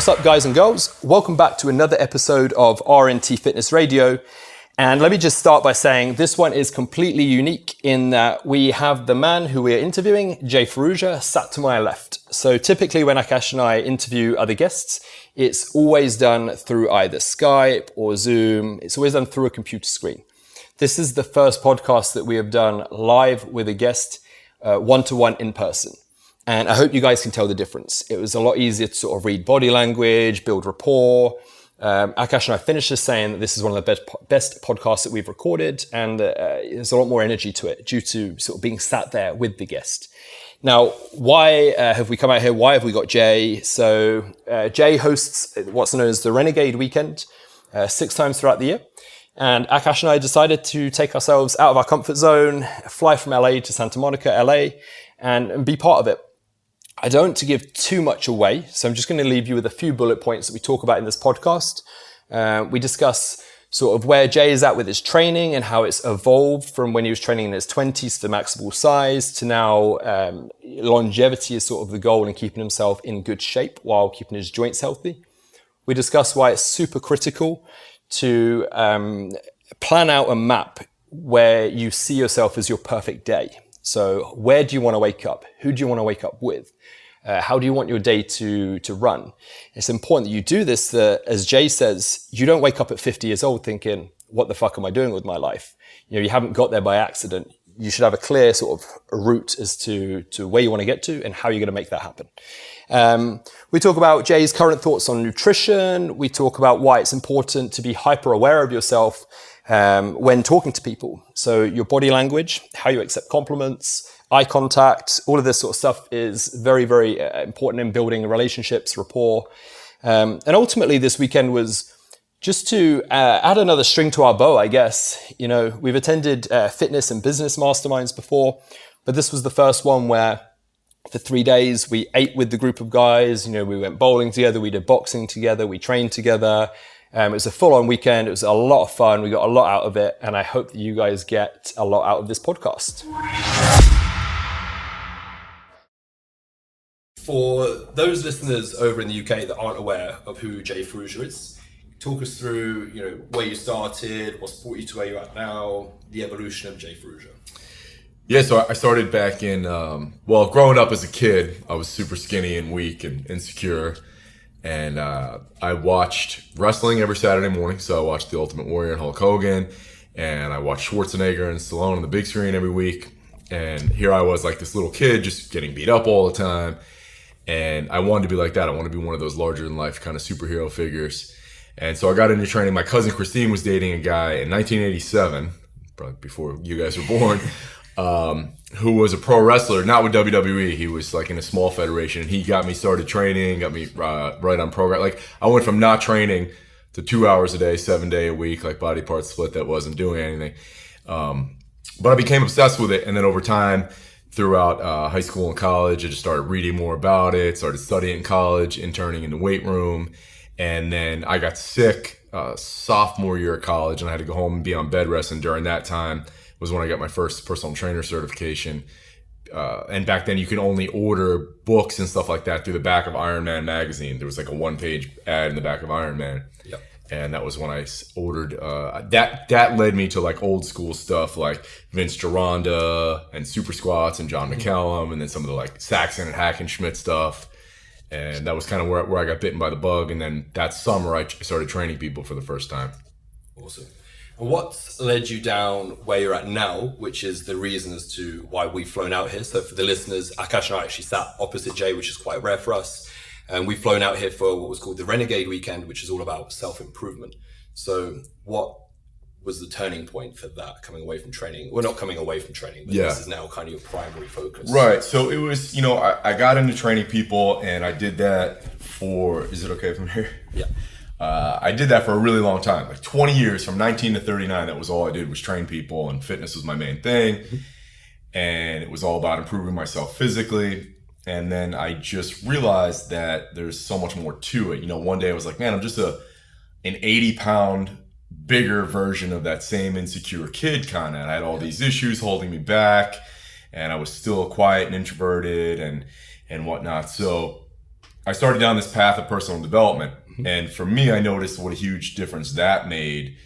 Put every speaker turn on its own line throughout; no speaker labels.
What's up, guys and girls? Welcome back to another episode of RNT Fitness Radio. And let me just start by saying this one is completely unique in that we have the man who we're interviewing, Jay Ferruggia, sat to my left. So typically when Akash and I interview other guests, it's always done through either Skype or Zoom. It's always done through a computer screen. This is the first podcast that we have done live with a guest, one-to-one in person. And I hope you guys can tell the difference. It was a lot easier to sort of read body language, build rapport. Akash and I finished this saying that this is one of the best podcasts that we've recorded, and there's a lot more energy to it due to sort of being sat there with the guest. Now, why have we come out here? Why have we got Jay? So Jay hosts what's known as the Renegade Weekend 6 times throughout the year. And Akash and I decided to take ourselves out of our comfort zone, fly from LA to Santa Monica, LA, and be part of it. I don't want to give too much away, so I'm just going to leave you with a few bullet points that we talk about in this podcast. We discuss sort of where Jay is at with his training and how it's evolved from when he was training in his 20s to maximal size to now longevity is sort of the goal and keeping himself in good shape while keeping his joints healthy. We discuss why it's super critical to plan out a map where you see yourself as your perfect day. So where do you want to wake up? Who do you want to wake up with? How do you want your day to run? It's important that you do this, as Jay says, you don't wake up at 50 years old thinking, what the fuck am I doing with my life? You haven't got there by accident. You should have a clear sort of route as to where you want to get to and how you're going to make that happen. We talk about Jay's current thoughts on nutrition. We talk about why it's important to be hyper aware of yourself when talking to people. So your body language, how you accept compliments, eye contact, all of this sort of stuff is very, very important in building relationships, rapport. And ultimately this weekend was just to add another string to our bow, I guess. We've attended fitness and business masterminds before, but this was the first one where for 3 days we ate with the group of guys. We went bowling together, we did boxing together, we trained together. It was a full-on weekend. It was a lot of fun. We got a lot out of it, and I hope that you guys get a lot out of this podcast. For those listeners over in the UK that aren't aware of who Jay Ferruggia is, talk us through, where you started, what's brought you to where you're at now, the evolution of Jay Ferruggia.
Yeah, so I started back in, growing up as a kid, I was super skinny and weak and insecure. And I watched wrestling every Saturday morning. So I watched The Ultimate Warrior and Hulk Hogan. And I watched Schwarzenegger and Stallone on the big screen every week. And here I was like this little kid just getting beat up all the time. And I wanted to be like that. I wanted to be one of those larger than life kind of superhero figures. And so I got into training. My cousin Christine was dating a guy in 1987, probably before you guys were born, who was a pro wrestler, not with WWE. He was like in a small federation. He got me started training, got me right on program. Like I went from not training to 2 hours a day, 7 day a week, like body part split that wasn't doing anything. But I became obsessed with it. And then over time, throughout high school and college, I just started reading more about it, started studying in college, interning in the weight room. And then I got sick sophomore year of college and I had to go home and be on bed rest. And during that time was when I got my first personal trainer certification. And back then you could only order books and stuff like that through the back of Iron Man magazine. There was like a 1-page ad in the back of Iron Man. Yep. And that was when I ordered, that led me to like old school stuff like Vince Gironda and Super Squats and John McCallum, and then some of the like Saxon and Hackenschmidt stuff. And that was kind of where I got bitten by the bug. And then that summer I started training people for the first time.
Awesome. And what's led you down where you're at now, which is the reason as to why we've flown out here? So for the listeners, Akash and I actually sat opposite Jay, which is quite rare for us. And we've flown out here for what was called the Renegade Weekend, which is all about self-improvement. So what was the turning point for that, coming away from training? Well, not coming away from training, but this is now kind of your primary focus.
Right. So it was, I got into training people and I did that for, is it okay from here?
Yeah.
I did that for a really long time, like 20 years, from 19 to 39. That was all I did was train people, and fitness was my main thing. Mm-hmm. And it was all about improving myself physically. And then I just realized that there's so much more to it. One day I was like, man, I'm just an 80-pound bigger version of that same insecure kid kind of. I had all these issues holding me back, and I was still quiet and introverted and whatnot. So I started down this path of personal development. And for me, I noticed what a huge difference that made.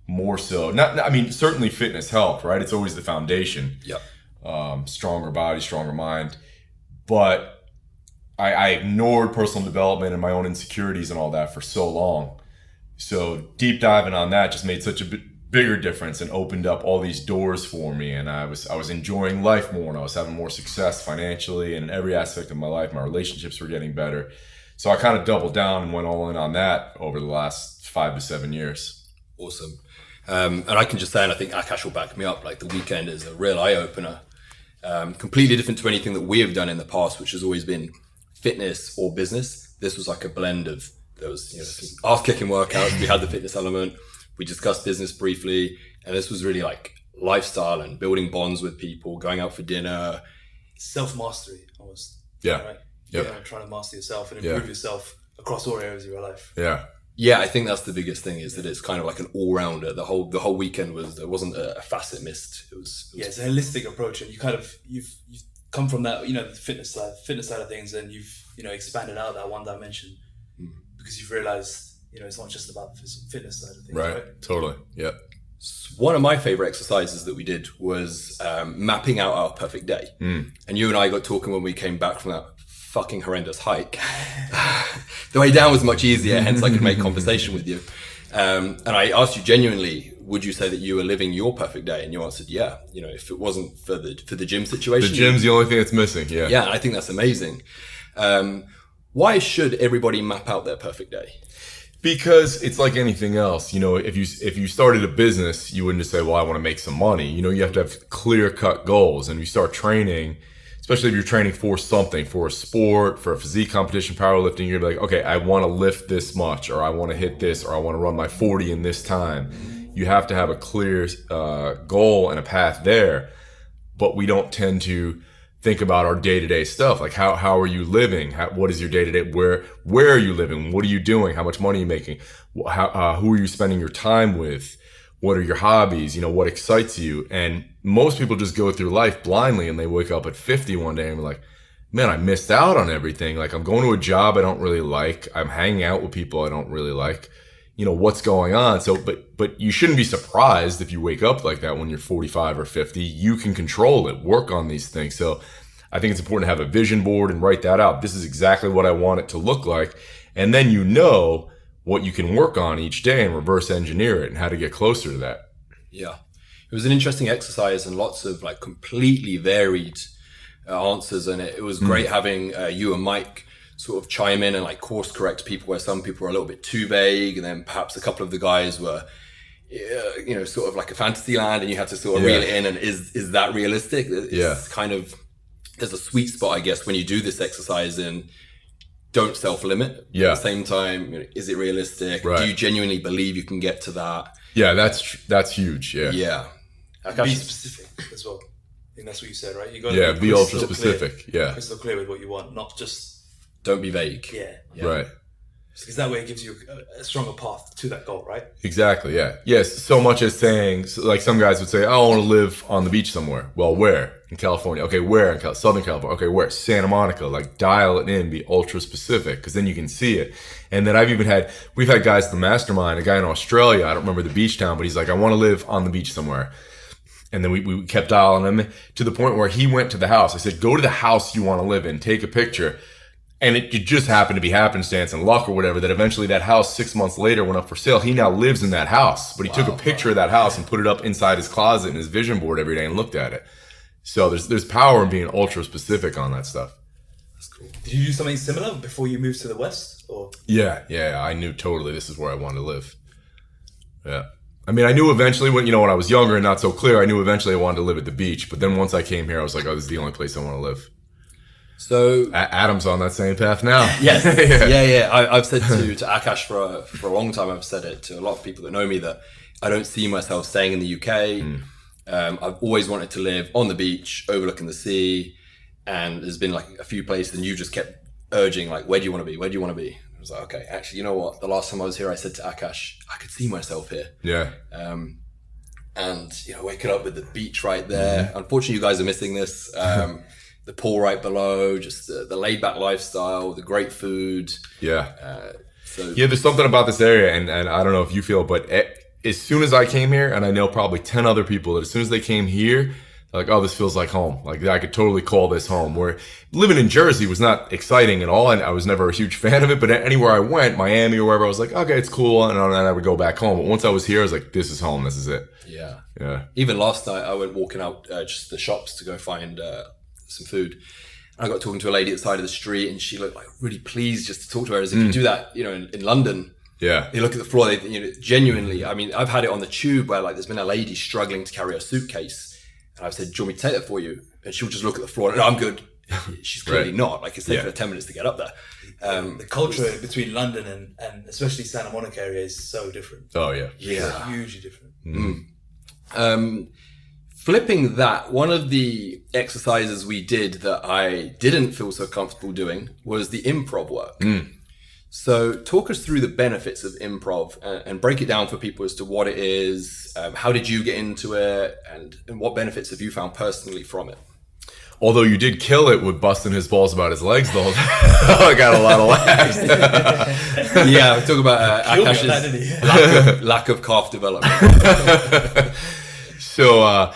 More so, I mean, certainly fitness helped, right? It's always the foundation.
Yep.
Stronger body, stronger mind. But I ignored personal development and my own insecurities and all that for so long. So deep diving on that just made such a bigger difference and opened up all these doors for me. And I was enjoying life more, and I was having more success financially and in every aspect of my life. My relationships were getting better. So I kind of doubled down and went all in on that over the last 5 to 7 years.
Awesome. And I can just say, and I think Akash will back me up, like the weekend is a real eye-opener. Completely different to anything that we have done in the past, which has always been fitness or business. This was like a blend of, there was some ass-kicking workouts, we had the fitness element, we discussed business briefly, and this was really like lifestyle and building bonds with people, going out for dinner.
Self-mastery, almost.
Yeah.
Right?
Yep.
You know, trying to master yourself and improve yourself across all areas of your life.
Yeah.
Yeah, I think that's the biggest thing, is that it's kind of like an all-rounder. The whole weekend there wasn't a facet missed. It was
it's a holistic approach, and you've come from that, the fitness side of things, and you've expanded out that one dimension because you've realized it's not just about the fitness side of things, right?
Totally. Yep.
One of my favorite exercises that we did was mapping out our perfect day. And you and I got talking when we came back from that fucking horrendous hike. The way down was much easier, hence I could make conversation with you. And I asked you genuinely, would you say that you were living your perfect day? And you answered, yeah. If it wasn't for the gym situation.
The gym's the only thing that's missing, yeah.
Yeah, I think that's amazing. Why should everybody map out their perfect day?
Because it's like anything else. If you started a business, you wouldn't just say, well, I want to make some money. You have to have clear-cut goals. And you start training, especially if you're training for something, for a sport, for a physique competition, powerlifting, you're like, okay, I want to lift this much, or I want to hit this, or I want to run my 40 in this time. You have to have a clear goal and a path there. But we don't tend to think about our day-to-day stuff. Like how are you living? What is your day-to-day? Where are you living? What are you doing? How much money are you making? Who are you spending your time with? What are your hobbies? What excites you? And most people just go through life blindly, and they wake up at 50 one day and be like, man, I missed out on everything. Like, I'm going to a job I don't really like. I'm hanging out with people I don't really like. What's going on? So, but you shouldn't be surprised if you wake up like that when you're 45 or 50. You can control it, work on these things. So I think it's important to have a vision board and write that out. This is exactly what I want it to look like. And then what you can work on each day and reverse engineer it and how to get closer to that.
Yeah. It was an interesting exercise and lots of like completely varied answers. And it was great having you and Mike sort of chime in and like course correct people where some people were a little bit too vague. And then perhaps a couple of the guys were, sort of like a fantasy land, and you had to sort of reel it in. And is that realistic? It's kind of, there's a sweet spot, I guess, when you do this exercise and don't self-limit.
Yeah.
At the same time, is it realistic?
Right.
Do you genuinely believe you can get to that?
Yeah, that's huge. Yeah.
Yeah.
Be specific as well. I think that's what you said, right? You got to
be ultra specific.
Yeah. Crystal clear with what you want, not just.
Don't be vague.
Yeah.
Right.
Because that way it gives you a stronger path to that goal, right?
Exactly, yeah. Yes, so much as saying, like some guys would say, I want to live on the beach somewhere. Well, where? In California. Okay, where? In Southern California. Okay, where? Santa Monica. Like, dial it in, be ultra specific, because then you can see it. And then we've had guys at the mastermind, a guy in Australia, I don't remember the beach town, but he's like, I want to live on the beach somewhere. And then we kept dialing him to the point where he went to the house. I said, go to the house you want to live in, take a picture. And it just happened to be happenstance and luck or whatever that eventually that house 6 months later went up for sale. He now lives in that house, but he took a picture of that house and put it up inside his closet in his vision board every day and looked at it. So there's power in being ultra specific on that stuff.
That's cool. Did you do something similar before you moved to the West? Or
Yeah. I knew totally this is where I wanted to live. Yeah. I mean, I knew eventually when I was younger and not so clear, I knew eventually I wanted to live at the beach. But then once I came here, I was like, oh, this is the only place I want to live.
So
Adam's on that same path now.
Yes, yeah. I've said to Akash for a long time. I've said it to a lot of people that know me that I don't see myself staying in the UK. I've always wanted to live on the beach, overlooking the sea, and there's been like a few places, and you just kept urging like, where do you want to be? Where do you want to be? I was like, okay, actually, you know what? The last time I was here, I said to Akash, I could see myself here.
Yeah.
And waking up with the beach right there. Unfortunately, you guys are missing this. the pool right below, just the laid back lifestyle, the great food.
Yeah.
So
There's something about this area, and I don't know if you feel, but as soon as I came here, and I know probably 10 other people that as soon as they came here, like, oh, this feels like home. Like, I could totally call this home. Where living in Jersey was not exciting at all, and I was never a huge fan of it. But anywhere I went, Miami or wherever, I was like, okay, it's cool, and I would go back home. But once I was here, I was like, this is home. This is it. Yeah.
Even last night, I went walking out just the shops to go find some food. And I got talking to a lady at the side of the street, and she looked like really pleased just to talk to her. As if you do that, in London.
Yeah.
You look at the floor, genuinely. I mean, I've had it on the tube where like there's been a lady struggling to carry a suitcase. And I said, do you want me to take that for you? And she'll just look at the floor and, no, I'm good. She's clearly not. Like, it's taken her 10 minutes to get up there.
The culture between London and especially Santa Monica area is so different.
Oh, yeah.
Yeah. Hugely different.
Flipping that, one of the exercises we did that I didn't feel so comfortable doing was the improv work. So talk us through the benefits of improv and break it down for people as to what it is. How did you get into it, and what benefits have you found personally from it?
Although you did kill it with busting his balls about his legs, though. I got a lot of laughs.
Yeah, talk about Akash's lack of calf development.
So,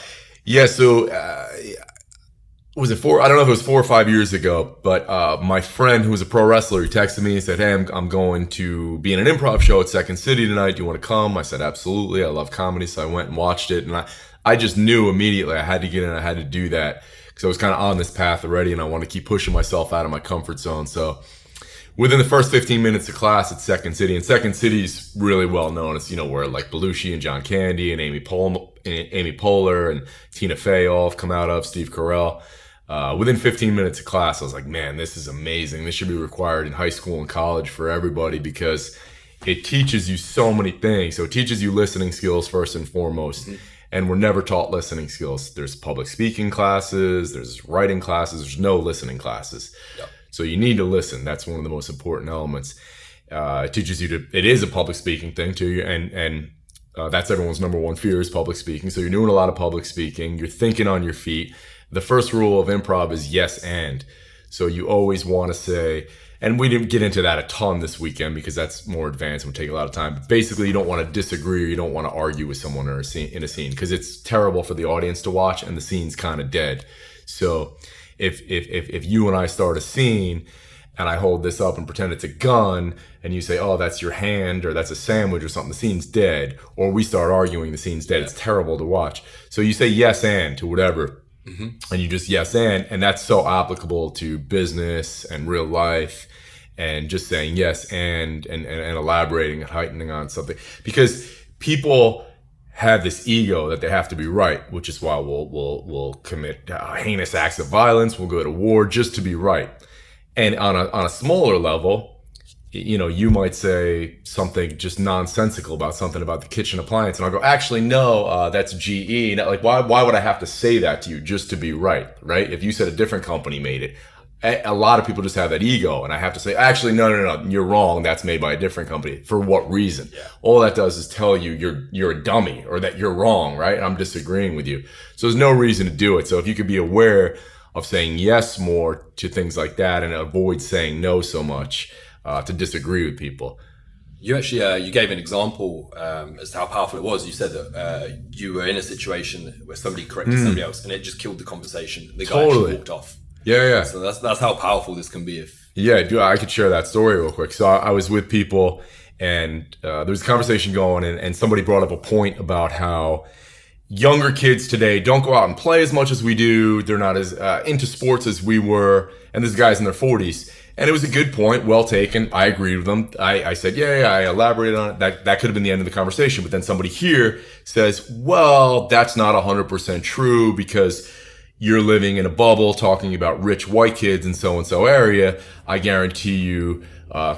was it I don't know if it was 4 or 5 years ago, but my friend who was a pro wrestler, he texted me and said, hey, I'm going to be in an improv show at Second City tonight. Do you want to come? I said, absolutely. I love comedy. So I went and watched it. And I just knew immediately I had to get in. I had to do that because I was kind of on this path already, and I want to keep pushing myself out of my comfort zone. So within the first 15 minutes of class at Second City, and Second City's really well known. It's, where like Belushi and John Candy and Amy Poehler and Tina Fey all have come out of, Steve Carell. Within 15 minutes of class, I was like, man, this is amazing. This should be required in high school and college for everybody because it teaches you so many things. So it teaches you listening skills first and foremost. And we're never taught listening skills. There's public speaking classes, there's writing classes, there's no listening classes. Yep. So you need to listen. That's one of the most important elements. It teaches you it is a public speaking thing too. And that's everyone's number one fear is public speaking. So you're doing a lot of public speaking. You're thinking on your feet. The first rule of improv is yes and. So you always want to say, and we didn't get into that a ton this weekend because that's more advanced and would take a lot of time. But basically, you don't want to disagree or you don't want to argue with someone in a scene because it's terrible for the audience to watch and the scene's kind of dead. So if you and I start a scene and I hold this up and pretend it's a gun and you say, oh, that's your hand or that's a sandwich or something, the scene's dead. Or we start arguing, the scene's dead. It's terrible to watch. So you say yes and to whatever. And you just yes and that's so applicable to business and real life and just saying yes and elaborating and heightening on something because people have this ego that they have to be right, which is why we'll commit heinous acts of violence, we'll go to war just to be right. And on a smaller level, you might say something just nonsensical about something about the kitchen appliance. And I'll go, actually, no, that's GE. Like, why would I have to say that to you just to be right? If you said a different company made it, a lot of people just have that ego. And I have to say, actually, no, you're wrong. That's made by a different company. For what reason? Yeah. All that does is tell you you're a dummy or that you're wrong, right? And I'm disagreeing with you. So there's no reason to do it. So if you could be aware of saying yes more to things like that and avoid saying no so much, to disagree with people.
You actually you gave an example as to how powerful it was. You said that you were in a situation where somebody corrected somebody else and it just killed the conversation. The guy actually walked off.
Yeah.
So that's how powerful this can be.
I could share that story real quick. So I was with people and there was a conversation going and somebody brought up a point about how younger kids today don't go out and play as much as we do. They're not as into sports as we were. And this guy's in their 40s. And it was a good point, well taken. I agreed with them. I said, I elaborated on it. That could have been the end of the conversation. But then somebody here says, well, that's not 100% true because you're living in a bubble talking about rich white kids in so-and-so area. I guarantee you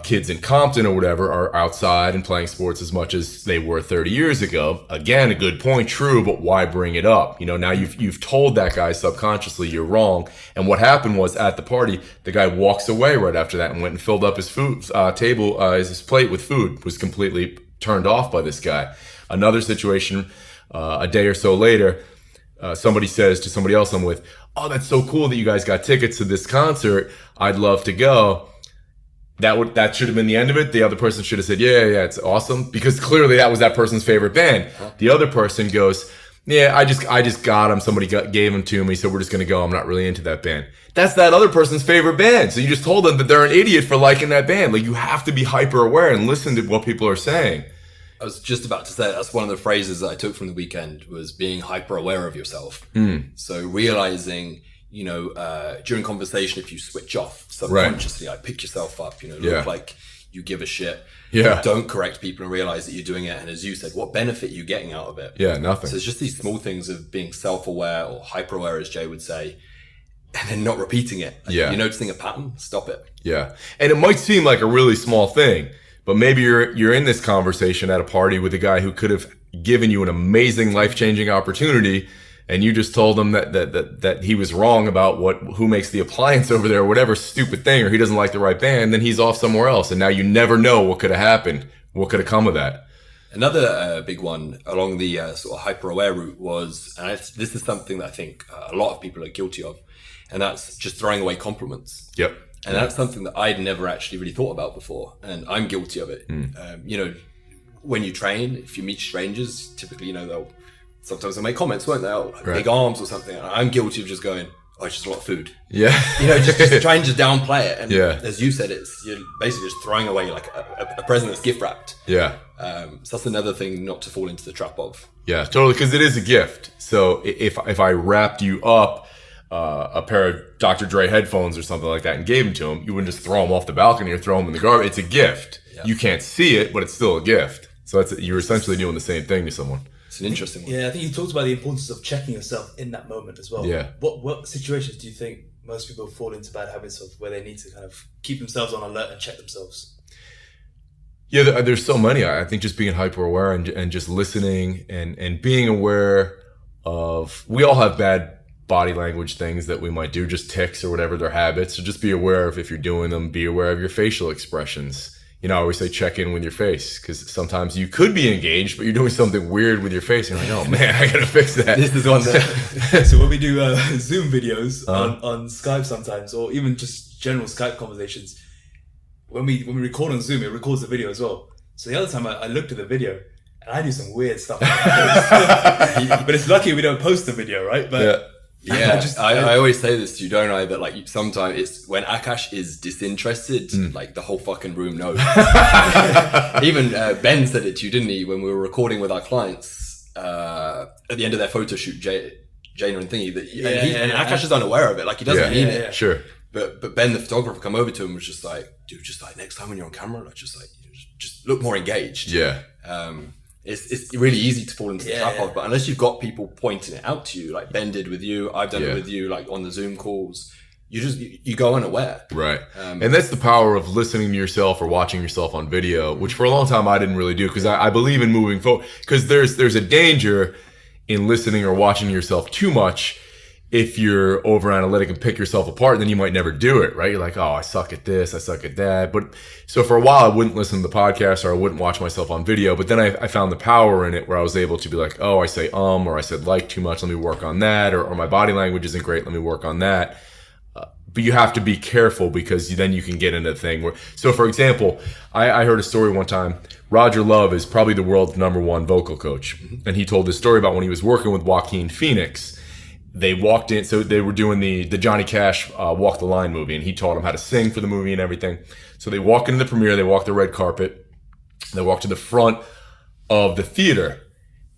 kids in Compton or whatever are outside and playing sports as much as they were 30 years ago. Again, a good point, true, but why bring it up? Now you've told that guy subconsciously you're wrong. And what happened was at the party, the guy walks away right after that and went and filled up his food his plate with food, was completely turned off by this guy. Another situation, a day or so later, somebody says to somebody else I'm with, "Oh, that's so cool that you guys got tickets to this concert. I'd love to go." That should have been the end of it. The other person should have said, yeah, it's awesome, because clearly that was that person's favorite band. The other person goes, "Yeah, I just got him. Somebody gave him to me, so we're just gonna go. I'm not really into that band." That's that other person's favorite band. So you just told them that they're an idiot for liking that band. Like, you have to be hyper aware and listen to what people are saying.
I was just about to say, that's one of the phrases that I took from the weekend, was being hyper aware of yourself. So realizing, during conversation, if you switch off subconsciously, like pick yourself up, look like you give a shit.
Yeah.
Don't correct people and realize that you're doing it. And as you said, what benefit are you getting out of it?
Yeah, nothing.
So it's just these small things of being self-aware or hyper-aware, as Jay would say, and then not repeating it. Like, if you're noticing a pattern, stop it.
Yeah. And it might seem like a really small thing, but maybe you're in this conversation at a party with a guy who could have given you an amazing, life-changing opportunity, and you just told him that he was wrong about who makes the appliance over there, or whatever stupid thing, or he doesn't like the right band, then he's off somewhere else. And now you never know what could have happened, what could have come of that.
Another big one along the sort of hyper-aware route was, and this is something that I think a lot of people are guilty of, and that's just throwing away compliments.
Yep.
And that's something that I'd never actually really thought about before, and I'm guilty of it. When you train, if you meet strangers, typically, sometimes they'll make comments, won't they? Oh, like big arms or something. And I'm guilty of just going, "Oh, it's just a lot of food."
Yeah.
Just trying to downplay it. And
as
you said, you're basically just throwing away like a present that's gift wrapped.
Yeah.
So that's another thing not to fall into the trap of.
Yeah, totally. Because it is a gift. So if I wrapped you up a pair of Dr. Dre headphones or something like that and gave them to him, you wouldn't just throw them off the balcony or throw them in the garbage. It's a gift. Yeah. You can't see it, but it's still a gift. So you're essentially doing the same thing to someone.
It's an interesting one.
Yeah, I think you talked about the importance of checking yourself in that moment as well.
Yeah.
What situations do you think most people fall into bad habits of, where they need to kind of keep themselves on alert and check themselves?
Yeah, there's so many. I think just being hyper aware and just listening and being aware of, we all have bad body language things that we might do, just tics or whatever, their habits. So just be aware of, if you're doing them, be aware of your facial expressions. I always say check in with your face, because sometimes you could be engaged, but you're doing something weird with your face. And you're like, "Oh man, I gotta fix that."
This is one that.
So when we do Zoom videos on Skype sometimes, or even just general Skype conversations, when we record on Zoom, it records the video as well. So the other time I looked at the video, and I do some weird stuff. But it's lucky we don't post the video, right? But
yeah, I always say this to you, don't I? That like sometimes it's when Akash is disinterested, like the whole fucking room knows. Even Ben said it to you, didn't he? When we were recording with our clients at the end of their photo shoot, Jaina and Thingy, and Akash is unaware of it. Like, he doesn't mean it.
Sure.
But Ben, the photographer, come over to him, was just like, "Dude, just like next time when you're on camera, like just look more engaged."
Yeah.
It's really easy to fall into the trap of, but unless you've got people pointing it out to you, like Ben did with you, I've done it with you, like on the Zoom calls, you go unaware.
Right. And that's the power of listening to yourself or watching yourself on video, which for a long time I didn't really do, because I believe in moving forward, because there's a danger in listening or watching yourself too much. If you're over analytic and pick yourself apart, then you might never do it, right? You're like, "Oh, I suck at this, I suck at that." But so for a while, I wouldn't listen to the podcast, or I wouldn't watch myself on video. But then I found the power in it, where I was able to be like, "Oh, I say or I said like too much. Let me work on that." Or my body language isn't great. Let me work on that. But you have to be careful, because then you can get into a thing where. So for example, I heard a story one time. Roger Love is probably the world's #1 vocal coach, and he told this story about when he was working with Joaquin Phoenix. They walked in, so they were doing the Johnny Cash Walk the Line movie, and he taught them how to sing for the movie and everything. So they walk into the premiere, they walk the red carpet, they walk to the front of the theater,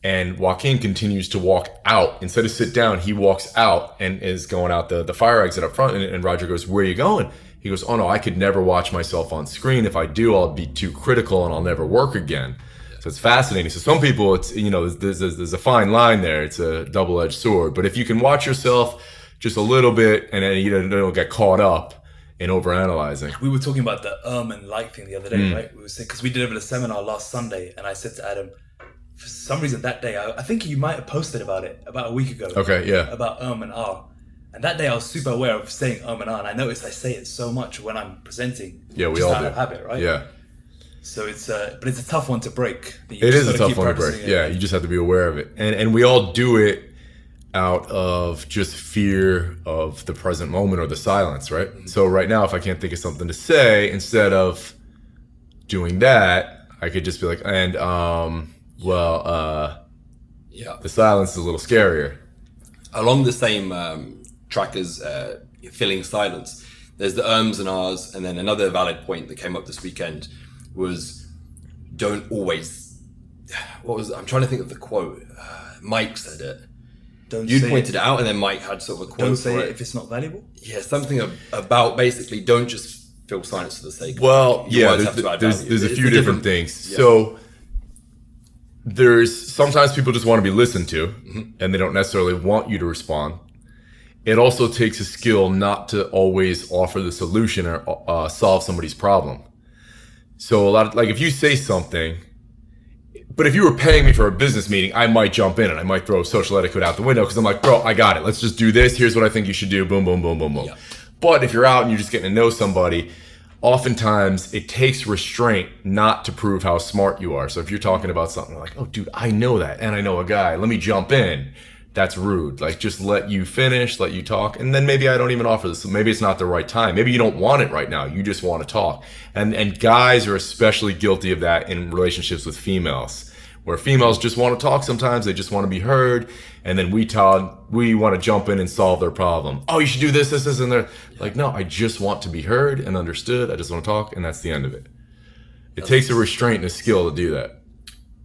and Joaquin continues to walk out. Instead of sit down, he walks out and is going out the fire exit up front, and Roger goes, "Where are you going?" He goes, "Oh no, I could never watch myself on screen. If I do, I'll be too critical and I'll never work again." So it's fascinating. So some people, it's, there's a fine line there. It's a double-edged sword. But if you can watch yourself just a little bit, and then you don't get caught up in overanalyzing.
We were talking about the and like thing the other day, right? We were saying, because we delivered a seminar last Sunday, and I said to Adam, for some reason that day, I think you might have posted about it about a week ago.
Okay, yeah.
About and ah. And that day I was super aware of saying and ah, and I noticed I say it so much when I'm presenting.
Yeah, we all do.
Out of habit, right?
Yeah.
So but it's a tough one to break.
It is a tough one to break. Yeah, you just have to be aware of it, and we all do it out of just fear of the present moment or the silence, right? So right now, if I can't think of something to say, instead of doing that, I could just be like, and the silence is a little scarier.
Along the same track as filling silence, there's the ums and ahs, and then another valid point that came up this weekend was don't always. I'm trying to think of the quote. Mike said it. You pointed it out, and then Mike had sort of a quote.
Don't say it if it's not valuable.
Yeah, something about basically don't just fill silence for the sake of it.
Well, yeah, there's a few different things. Yeah. So there's sometimes people just want to be listened to, and they don't necessarily want you to respond. It also takes a skill not to always offer the solution or solve somebody's problem. So if you say something, but if you were paying me for a business meeting, I might jump in and I might throw social etiquette out the window because I'm like, bro, I got it. Let's just do this. Here's what I think you should do. Boom, boom, boom, boom, boom. Yeah. But if you're out and you're just getting to know somebody, oftentimes it takes restraint not to prove how smart you are. So if you're talking about something like, oh, dude, I know that. And I know a guy. Let me jump in. That's rude. Like, just let you finish, let you talk. And then maybe I don't even offer this. Maybe it's not the right time. Maybe you don't want it right now. You just want to talk. And guys are especially guilty of that in relationships with females, where females just want to talk sometimes. They just want to be heard. And then we want to jump in and solve their problem. Oh, you should do this, and they're like, no, I just want to be heard and understood. I just want to talk. And that's the end of it. It takes a restraint and a skill to do that.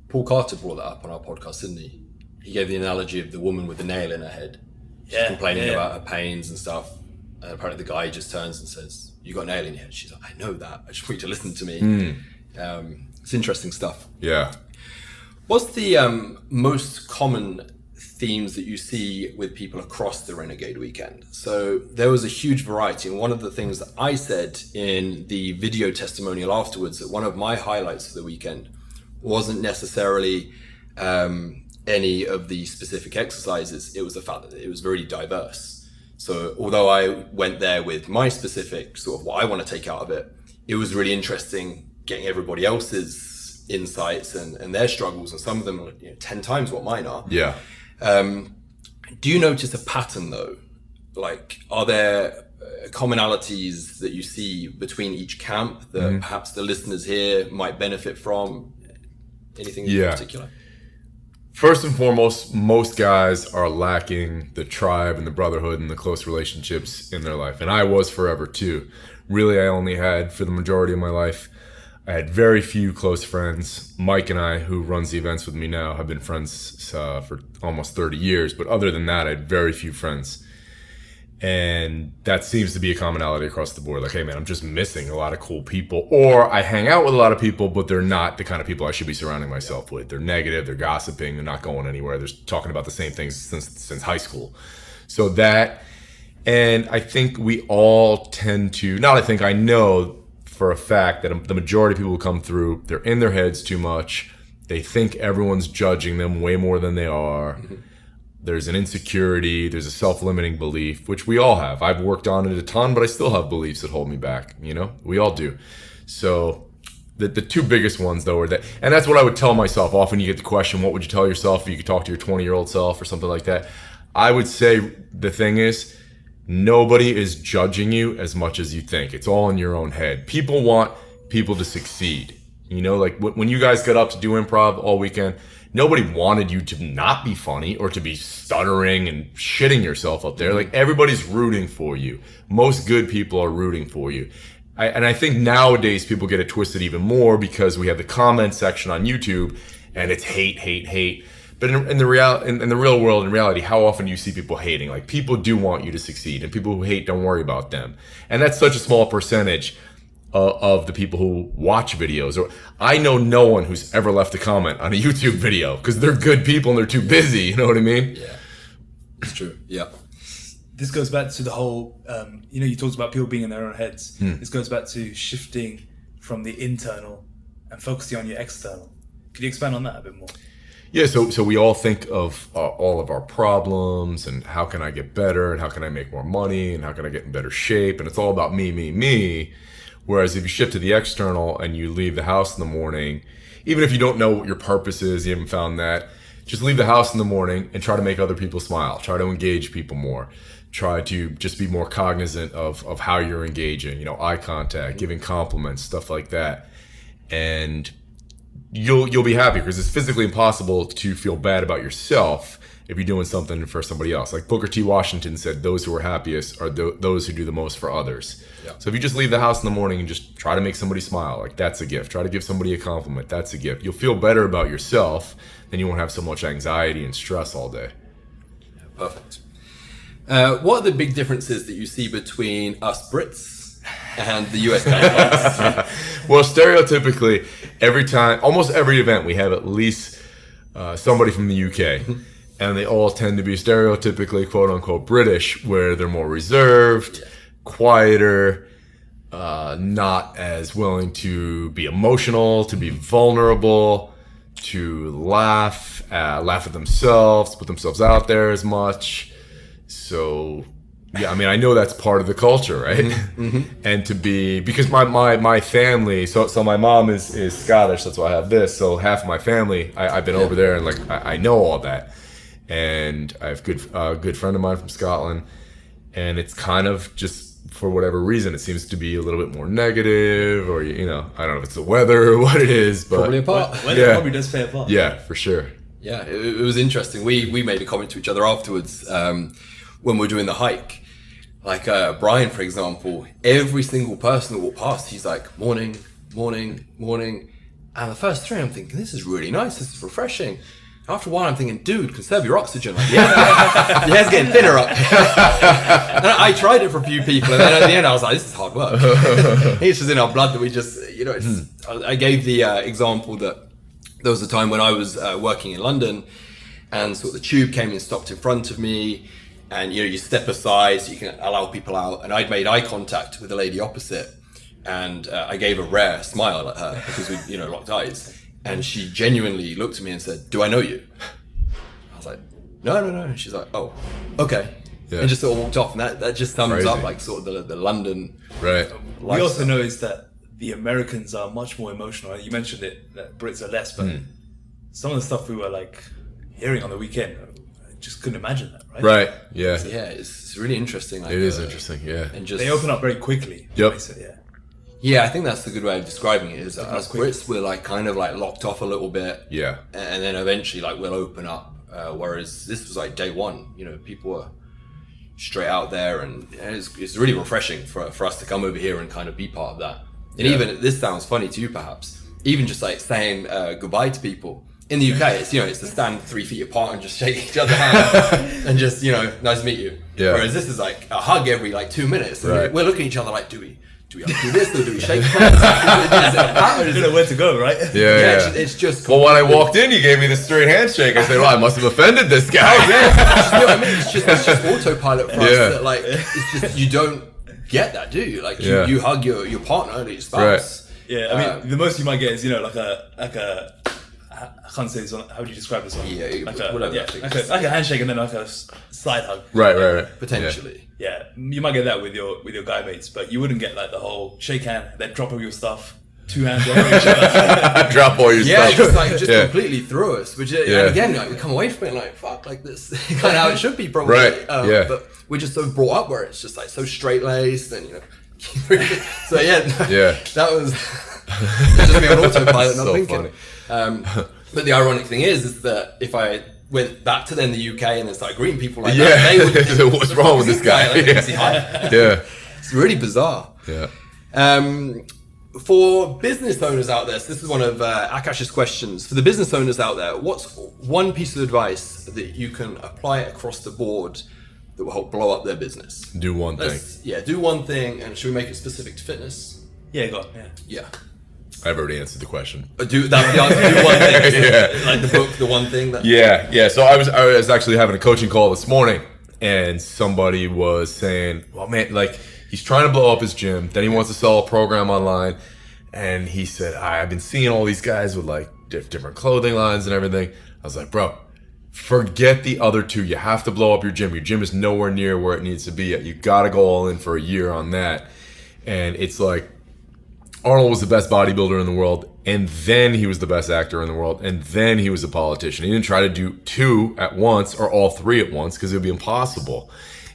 Paul Carter brought that up on our podcast, didn't he? He gave the analogy of the woman with the nail in her head. She's complaining about her pains and stuff. And apparently the guy just turns and says, you got a nail in your head. She's like, I know that. I just want you to listen to me. It's interesting stuff.
Yeah.
What's the most common themes that you see with people across the Renegade Weekend? So there was a huge variety. And one of the things that I said in the video testimonial afterwards, that one of my highlights for the weekend wasn't necessarily any of the specific exercises. It was the fact that it was very diverse. So although I went there with my specific sort of what I want to take out of it, it was really interesting getting everybody else's insights and their struggles, and some of them are 10 times what mine are.
Yeah.
Do you notice a pattern though? Like, are there commonalities that you see between each camp that perhaps the listeners here might benefit from? Anything in particular?
First and foremost, most guys are lacking the tribe and the brotherhood and the close relationships in their life. And I was forever too. Really, I only had, for the majority of my life, I had very few close friends. Mike and I, who runs the events with me now, have been friends for almost 30 years. But other than that, I had very few friends. And that seems to be a commonality across the board. Like, hey man, I'm just missing a lot of cool people. Or I hang out with a lot of people, but they're not the kind of people I should be surrounding myself with. They're negative, they're gossiping, they're not going anywhere. They're talking about the same things since high school. So that, and I think we all tend to, I know for a fact that the majority of people who come through, they're in their heads too much. They think everyone's judging them way more than they are. There's an insecurity, there's a self-limiting belief, which we all have. I've worked on it a ton, but I still have beliefs that hold me back, We all do. So the two biggest ones, though, are that, and that's what I would tell myself. Often you get the question, what would you tell yourself if you could talk to your 20-year-old self or something like that? I would say the thing is, nobody is judging you as much as you think. It's all in your own head. People want people to succeed. Like when you guys got up to do improv all weekend, nobody wanted you to not be funny or to be stuttering and shitting yourself up there. Like, everybody's rooting for you. Most good people are rooting for you. I think nowadays people get it twisted even more because we have the comment section on YouTube and it's hate. But in the real world, in reality, how often do you see people hating? Like, people do want you to succeed, and people who hate, don't worry about them. And that's such a small percentage of the people who watch videos. Or I know no one who's ever left a comment on a YouTube video because they're good people and they're too busy. You know what I mean?
Yeah, it's true. Yeah.
This goes back to the whole, you talked about people being in their own heads. This goes back to shifting from the internal and focusing on your external. Could you expand on that a bit more?
Yeah, so we all think of all of our problems and how can I get better and how can I make more money and how can I get in better shape, and it's all about me. Whereas if you shift to the external and you leave the house in the morning, even if you don't know what your purpose is, you haven't found that, just leave the house in the morning and try to make other people smile. Try to engage people more. Try to just be more cognizant of how you're engaging, you know, eye contact, giving compliments, stuff like that. And you'll be happy, because it's physically impossible to feel bad about yourself if you're doing something for somebody else. Like Booker T. Washington said, those who are happiest are those who do the most for others. Yeah. So if you just leave the house in the morning and just try to make somebody smile, like that's a gift. Try to give somebody a compliment, that's a gift. You'll feel better about yourself, then you won't have so much anxiety and stress all day.
Yeah, perfect. What are the big differences that you see between us Brits and the US counterparts?
Well, stereotypically, almost every event, we have at least somebody from the UK. And they all tend to be stereotypically, quote unquote, British, where they're more reserved, quieter, not as willing to be emotional, to be vulnerable, to laugh at themselves, put themselves out there as much. So, yeah, I mean, I know that's part of the culture, right? And because my family, so my mom is Scottish, that's why I have this. So half of my family, I've been over there, and like I know all that. And I have a good friend of mine from Scotland, and it's kind of just, for whatever reason, it seems to be a little bit more negative, or, you know, I don't know if it's the weather or what it is, but
probably a part.
Weather probably does play a part.
Yeah, for sure.
Yeah, it was interesting. We made a comment to each other afterwards when we were doing the hike. Like Brian, for example, every single person that walked past, he's like, morning, morning, morning. And the first three, I'm thinking, this is really nice. This is refreshing. After a while, I'm thinking, dude, conserve your oxygen. Like, yeah, your hair's getting thinner up. And I tried it for a few people, and then at the end, I was like, this is hard work. It's just in our blood that we just, you know, I gave the example that there was a time when I was working in London, and sort of the tube came and stopped in front of me, and, you know, you step aside so you can allow people out, and I'd made eye contact with the lady opposite, and I gave a rare smile at her because we, you know, locked eyes. And she genuinely looked at me and said, "Do I know you?" I was like, No. And she's like, "Oh, okay." Yeah. And just sort of walked off. And that just sums up like sort of the London.
Right.
We also noticed that the Americans are much more emotional. You mentioned it, that Brits are less, but some of the stuff we were like hearing on the weekend, I just couldn't imagine that, right?
Right. Yeah.
So, yeah, it's really interesting. Like,
it is interesting. Yeah.
And just
they open up very quickly.
Yep.
Yeah, I think that's the good way of describing it. Is us Brits, we're like kind of like locked off a little bit.
Yeah.
And then eventually like we'll open up. Whereas this was like day one, you know, people were straight out there, and it's really refreshing for us to come over here and kind of be part of that. And even, this sounds funny to you perhaps, even just like saying goodbye to people. In the UK, it's, you know, it's to stand 3 feet apart and just shake each other's hand and just, you know, nice to meet you. Yeah. Whereas this is like a hug every like 2 minutes. And we're looking at each other like, do we do this, or do we shake hands?
I don't know where to go, right?
Yeah.
It's just.
Well, when I walked in, you gave me the straight handshake. I said, "Well, I must have offended this guy."
Oh, yeah. You know what I mean? It's just autopilot for us. That, like, it's just, you don't get that, do you? Like, you hug your partner or your spouse.
Right. Yeah, I mean, the most you might get is, you know, like a I can't say this one. How would you describe this one?
Yeah,
like a handshake and then like a side hug.
Right.
Potentially.
Yeah, you might get that with your guy mates, but you wouldn't get like the whole shake hand, then drop all your stuff, 2 hands over each other.
Drop all your stuff.
Yeah, just completely through us. Which and again, like we come away from it like, fuck, like this kind of how it should be probably.
Right.
But we're just so brought up where it's just like so straight laced and, you know. So that was just me on autopilot.
So
I'm thinking. But the ironic thing is that if I went back to then the UK and then started greeting people like that, they would
so what's wrong with this guy?
It's really bizarre. For business owners out there, so this is one of Akash's questions. For the business owners out there, what's one piece of advice that you can apply across the board that will help blow up their business?
Do one thing.
Yeah, do one thing. And should we make it specific to fitness?
Yeah, go on. Yeah.
I've already answered the question.
Do that. Do one thing. Like the book, the one thing. That...
So I was actually having a coaching call this morning, and somebody was saying, "Well, man, like he's trying to blow up his gym. Then he wants to sell a program online." And he said, "I've been seeing all these guys with like different clothing lines and everything." I was like, "Bro, forget the other two. You have to blow up your gym. Your gym is nowhere near where it needs to be yet. You got to go all in for a year on that." And it's like, Arnold was the best bodybuilder in the world and then he was the best actor in the world, and then he was a politician. He didn't try to do 2 at once or all 3 at once because it would be impossible.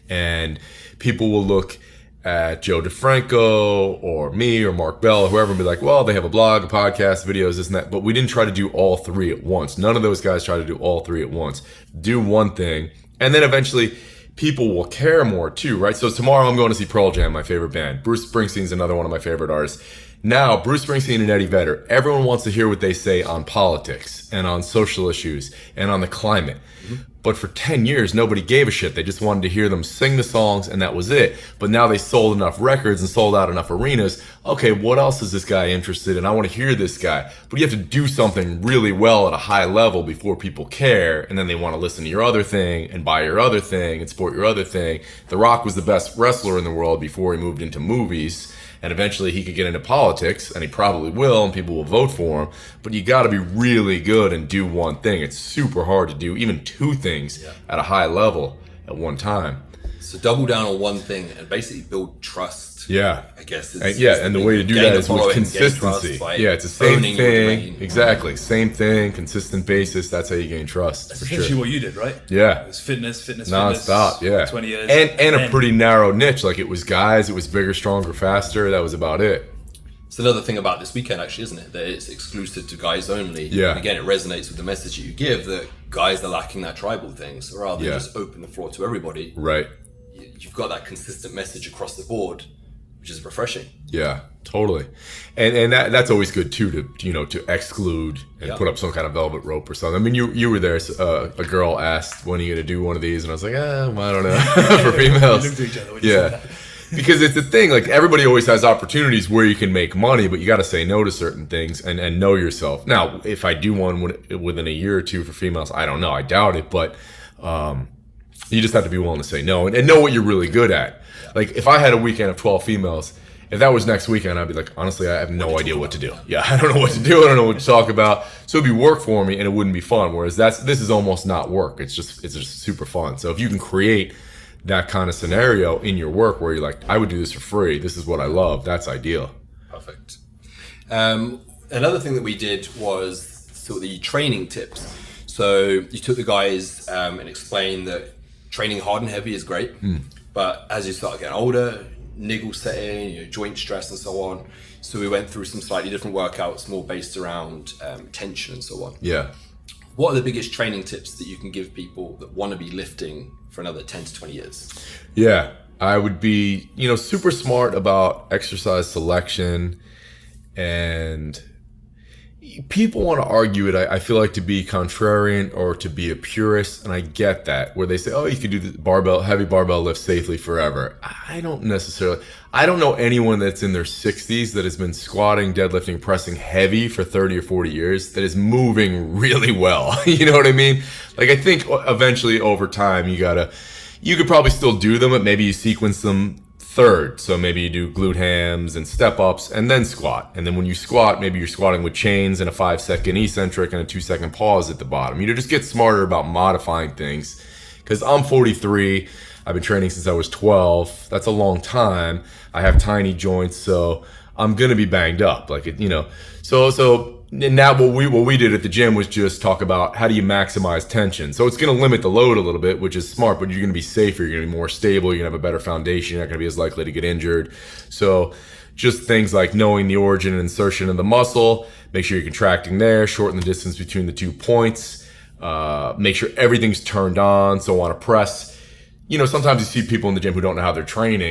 And people will look at Joe DeFranco or me or Mark Bell or whoever and be like, well, they have a blog, a podcast, videos, this and that. But we didn't try to do all 3 at once. None of those guys try to do all 3 at once. Do one thing, and then eventually people will care more too, right? So tomorrow I'm going to see Pearl Jam, my favorite band. Bruce Springsteen's another one of my favorite artists. Now, Bruce Springsteen and Eddie Vedder, everyone wants to hear what they say on politics and on social issues and on the climate. Mm-hmm. But for 10 years, nobody gave a shit. They just wanted to hear them sing the songs, and that was it. But now they sold enough records and sold out enough arenas. Okay, what else is this guy interested in? I want to hear this guy. But you have to do something really well at a high level before people care, and then they want to listen to your other thing and buy your other thing and support your other thing. The Rock was the best wrestler in the world before he moved into movies. And eventually he could get into politics, and he probably will, and people will vote for him. But you got to be really good and do one thing. It's super hard to do even 2 things at a high level at one time.
So double down on one thing and basically build trust.
Yeah,
I guess.
And the way to do that is with consistency. Yeah, it's the same thing. Exactly, same thing, consistent basis. That's how you gain trust.
That's essentially what you did, right?
Yeah,
it was fitness,
nonstop. Yeah,
20 years,
and a pretty narrow niche. Like it was guys, it was bigger, stronger, faster. That was about it.
It's another thing about this weekend, actually, isn't it? That it's exclusive to guys only.
Yeah.
And again, it resonates with the message that you give that guys are lacking that tribal thing. So rather than just open the floor to everybody,
right?
You've got that consistent message across the board, which is refreshing.
Yeah, totally. And that's always good too, to exclude and put up some kind of velvet rope or something. I mean, you were there. A girl asked, when are you going to do one of these? And I was like, well, I don't know. For females.
We looked at each other when you said that.
Because it's the thing, like everybody always has opportunities where you can make money, but you got to say no to certain things and know yourself. Now, if I do one within a year or 2 for females, I don't know. I doubt it, but you just have to be willing to say no and know what you're really good at. Like if I had a weekend of 12 females, if that was next weekend, I'd be like, honestly, I have no idea what to do. Yeah, I don't know what to do. I don't know what to talk about. So it'd be work for me and it wouldn't be fun. Whereas this is almost not work. It's just super fun. So if you can create that kind of scenario in your work where you're like, I would do this for free. This is what I love. That's ideal.
Perfect. Another thing that we did was sort of the training tips. So you took the guys and explained that training hard and heavy is great, but as you start getting older, niggles set in, joint stress and so on. So we went through some slightly different workouts, more based around tension and so on.
Yeah.
What are the biggest training tips that you can give people that want to be lifting for another 10 to 20 years?
Yeah, I would be, super smart about exercise selection, and people want to argue it, I feel like, to be contrarian or to be a purist, and I get that, where they say, oh, you could do the heavy barbell lift safely forever. I don't know anyone that's in their 60s that has been squatting, deadlifting, pressing heavy for 30 or 40 years that is moving really well. You know what I mean? Like, I think eventually over time you could probably still do them, but maybe you sequence them third. So maybe you do glute hams and step ups and then squat. And then when you squat, maybe you're squatting with chains and a 5-second eccentric and a 2-second pause at the bottom. Just get smarter about modifying things. Because I'm 43. I've been training since I was 12. That's a long time. I have tiny joints, so I'm gonna be banged up. So now what we did at the gym was just talk about how do you maximize tension. So it's gonna limit the load a little bit, which is smart, but you're gonna be safer, you're gonna be more stable, you're gonna have a better foundation, you're not gonna be as likely to get injured. So just things like knowing the origin and insertion of the muscle, make sure you're contracting there, shorten the distance between the 2 points, make sure everything's turned on. So on a press, sometimes you see people in the gym who don't know how to train,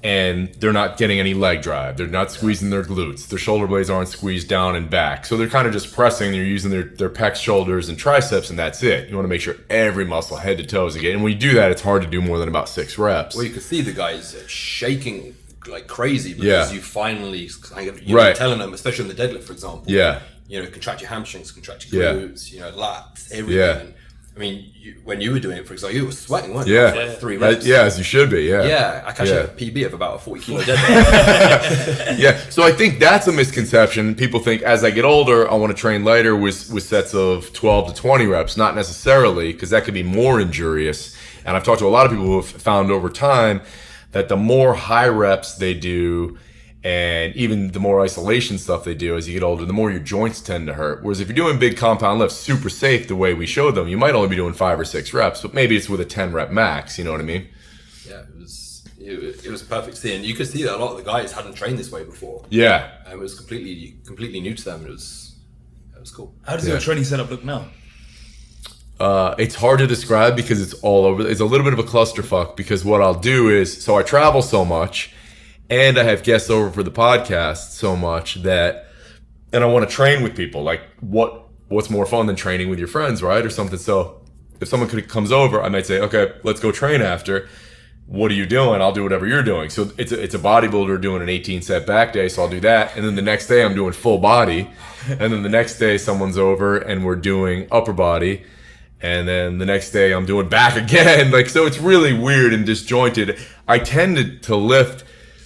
and they're not getting any leg drive. They're not squeezing their glutes. Their shoulder blades aren't squeezed down and back. So they're kind of just pressing. They're using their pecs, shoulders, and triceps, and that's it. You want to make sure every muscle, head to toes, again. And when you do that, it's hard to do more than about 6 reps.
Well, you can see the guys shaking like crazy because you finally, you're telling them, especially on the deadlift, for example.
Yeah.
Contract your hamstrings, contract your glutes, lats, everything.
Yeah.
I mean, when you were doing it, for example, you were sweating, weren't you?
Yeah.
Like 3 reps.
Yeah, as you should be, yeah.
Yeah, I catch a PB of about a 40 kilo deadlift.
Yeah, so I think that's a misconception. People think as I get older, I want to train lighter with sets of 12 to 20 reps. Not necessarily, because that could be more injurious. And I've talked to a lot of people who have found over time that the more high reps they do And even the more isolation stuff they do as you get older, the more your joints tend to hurt. Whereas if you're doing big compound lifts, super safe the way we showed them, you might only be doing 5 or 6 reps, but maybe it's with a 10 rep max. You know what I mean?
Yeah, it was perfect to see, and you could see that a lot of the guys hadn't trained this way before.
Yeah,
and it was completely new to them. It was cool.
How does your training setup look now?
It's hard to describe because it's all over. It's a little bit of a clusterfuck because what I'll do is, so I travel so much and I have guests over for the podcast so much that, and I want to train with people. Like what's more fun than training with your friends, right? Or something. So if someone comes over, I might say, okay, let's go train after. What are you doing? I'll do whatever you're doing. So it's a bodybuilder doing an 18 set back day. So I'll do that. And then the next day I'm doing full body. And then the next day someone's over and we're doing upper body. And then the next day I'm doing back again. Like, so it's really weird and disjointed. I tend to lift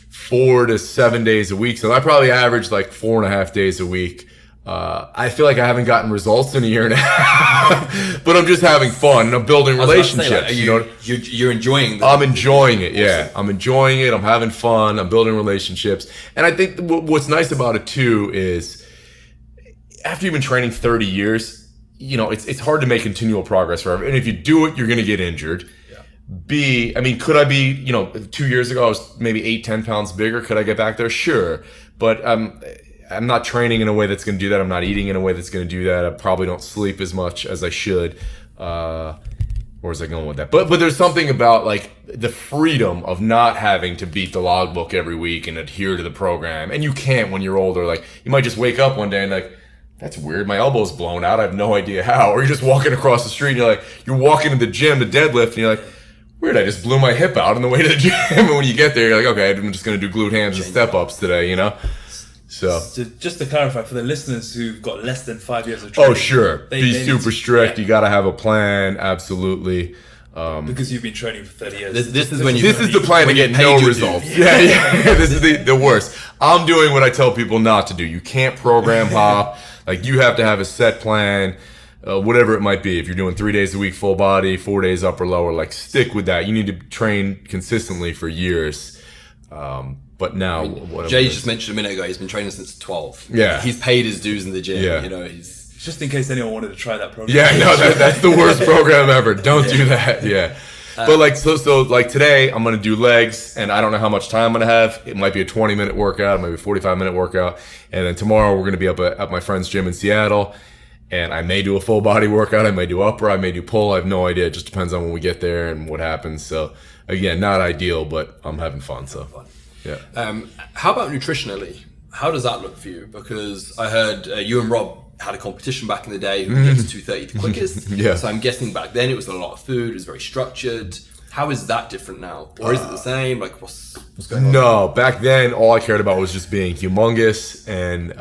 4 to 7 days a week. So I probably average like 4.5 days a week. I feel like I haven't gotten results in a year and a half, but I'm just having fun and I'm building relationships.
You're enjoying
I'm enjoying it. Yeah. I'm enjoying it. I'm having fun. I'm building relationships. And I think what's nice about it too is after you've been training 30 years, it's hard to make continual progress forever. And if you do it, you're going to get injured. Yeah. Could I be, 2 years ago, I was maybe 8-10 pounds bigger. Could I get back there? Sure. But, I'm not training in a way that's going to do that. I'm not eating in a way that's going to do that. I probably don't sleep as much as I should. Where was I going with that? But there's something about like the freedom of not having to beat the logbook every week and adhere to the program. And you can't when you're older. Like you might just wake up one day and like, that's weird. My elbow's blown out. I have no idea how. Or you're just walking across the street and you're walking to the gym to deadlift and you're like, weird, I just blew my hip out on the way to the gym. And when you get there, you're like, okay, I'm just going to do glute hams and step ups today, So
just to clarify for the listeners who've got less than 5 years of training.
Oh, sure. Be super strict. You got to have a plan. Absolutely.
Because you've been training for 30 years.
This is
the plan to get no results. Yeah. This is the worst. I'm doing what I tell people not to do. You can't program hop. Like you have to have a set plan, whatever it might be. If you're doing 3 days a week, full body, 4 days upper, lower, like stick with that. You need to train consistently for years. But now,
Jay just mentioned a minute ago, he's been training since 12.
Yeah.
He's paid his dues in the gym.
Yeah.
He's just in case anyone wanted to try that program.
Yeah, no, that's the worst program ever. Don't do that. Yeah. But like today, I'm going to do legs and I don't know how much time I'm going to have. It might be a 20-minute workout, maybe a 45-minute workout. And then tomorrow we're going to be up at my friend's gym in Seattle. And I may do a full body workout. I may do upper. I may do pull. I have no idea. It just depends on when we get there and what happens. So again, not ideal, but I'm having fun. So. Yeah.
How about nutritionally? How does that look for you? Because I heard you and Rob had a competition back in the day who gets 230 the quickest.
Yeah.
So I'm guessing back then it was a lot of food. It was very structured. How is that different now? Or is it the same? Like what's going on?
No, back then all I cared about was just being humongous and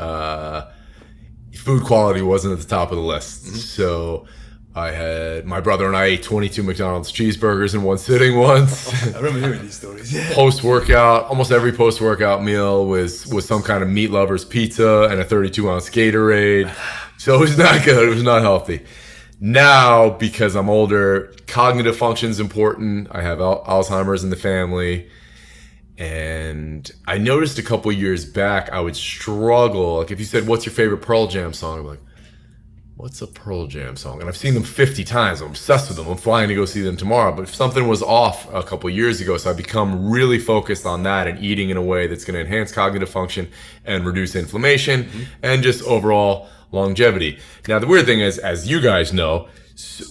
food quality wasn't at the top of the list. Mm-hmm. So my brother and I ate 22 McDonald's cheeseburgers in one sitting once.
I remember hearing these stories. Yeah.
Post-workout, almost every post-workout meal was some kind of meat lover's pizza and a 32-ounce Gatorade. So it was not good. It was not healthy. Now, because I'm older, cognitive function is important. I have Alzheimer's in the family. And I noticed a couple years back, I would struggle. Like if you said, what's your favorite Pearl Jam song? I'm like, what's a Pearl Jam song? And I've seen them 50 times. I'm obsessed with them. I'm flying to go see them tomorrow. But if something was off a couple years ago, so I've become really focused on that and eating in a way that's going to enhance cognitive function and reduce inflammation and just overall longevity. Now, the weird thing is, as you guys know,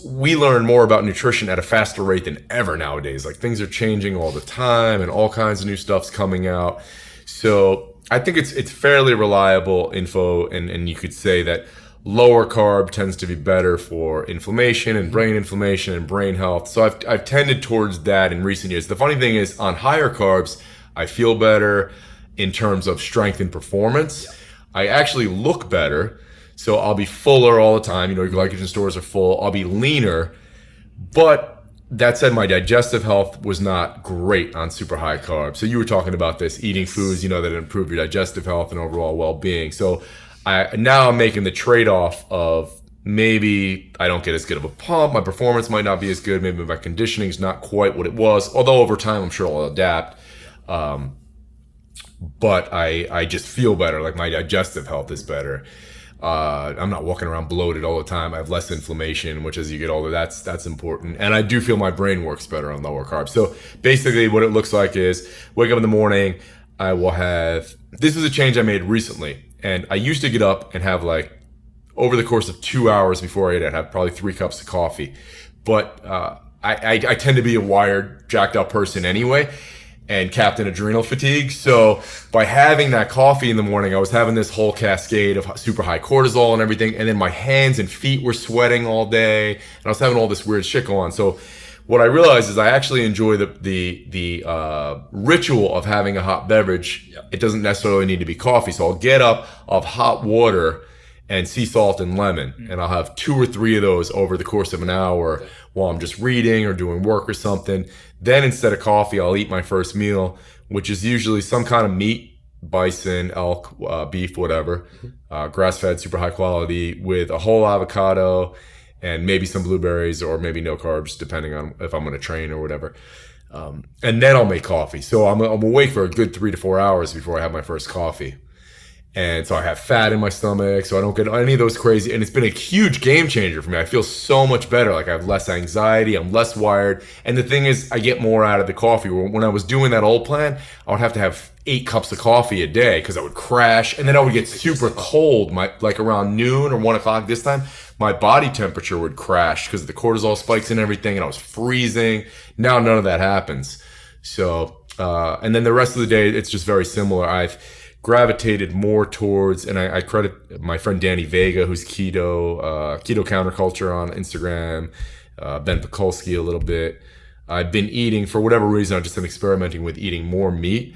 we learn more about nutrition at a faster rate than ever nowadays. Like things are changing all the time and all kinds of new stuff's coming out. So I think it's fairly reliable info. And you could say that lower carb tends to be better for inflammation and brain health. So I've tended towards that in recent years. The funny thing is on higher carbs, I feel better in terms of strength and performance. Yeah. I actually look better. So I'll be fuller all the time. Your glycogen stores are full. I'll be leaner. But that said, my digestive health was not great on super high carbs. So you were talking about this, eating foods, that improve your digestive health and overall well-being. So now I'm making the trade-off of maybe I don't get as good of a pump. My performance might not be as good. Maybe my conditioning is not quite what it was. Although over time, I'm sure I'll adapt. but I just feel better. Like my digestive health is better. I'm not walking around bloated all the time. I have less inflammation, which as you get older, that's important. And I do feel my brain works better on lower carbs. So basically what it looks like is wake up in the morning, I will have, this was a change I made recently. And I used to get up and have like, over the course of 2 hours before I ate, I'd have probably 3 cups of coffee. But I tend to be a wired, jacked up person anyway, and captain adrenal fatigue. So by having that coffee in the morning, I was having this whole cascade of super high cortisol and everything. And then my hands and feet were sweating all day. And I was having all this weird shit go on. So what I realized is I actually enjoy the ritual of having a hot beverage. Yep. It doesn't necessarily need to be coffee. So I'll get up, I'll have hot water and sea salt and lemon. And I'll have 2 or 3 of those over the course of an hour while I'm just reading or doing work or something. Then instead of coffee, I'll eat my first meal, which is usually some kind of meat, bison, elk, beef, whatever, grass-fed, super high quality, with a whole avocado and maybe some blueberries or maybe no carbs, depending on if I'm going to train or whatever. And then I'll make coffee. So I'm awake for a good 3 to 4 hours before I have my first coffee. And so I have fat in my stomach, so I don't get any of those crazy. And it's been a huge game changer for me. I feel so much better. Like I have less anxiety. I'm less wired. And the thing is, I get more out of the coffee. When I was doing that old plan, I would have to have 8 cups of coffee a day because I would crash. And then I would get super cold, like around noon or 1 o'clock this time. My body temperature would crash because of the cortisol spikes and everything. And I was freezing. Now none of that happens. So, and then the rest of the day, it's just very similar. I've gravitated more towards, and I credit my friend Danny Vega, who's keto counterculture on Instagram, Ben Pekulski a little bit. I've been eating, for whatever reason, I've just been experimenting with eating more meat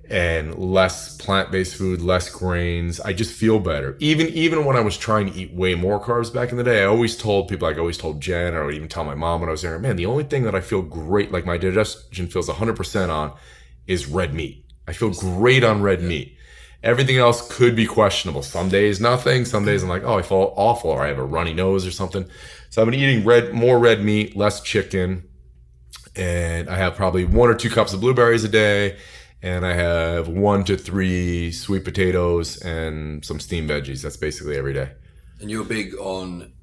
and less plant-based food, less grains. I just feel better. Even when I was trying to eat way more carbs back in the day, I always told people, like I always told Jen, or I would even tell my mom when I was there, man, the only thing that I feel great, like my digestion feels 100% on, is red meat. I feel great on red meat. Everything else could be questionable. Some days, nothing. Some days I'm like, oh, I feel awful, or I have a runny nose or something. So I've been eating more red meat, less chicken. And I have probably 1 or 2 cups of blueberries a day. And I have 1 to 3 sweet potatoes and some steamed veggies. That's basically every day.
And you're big on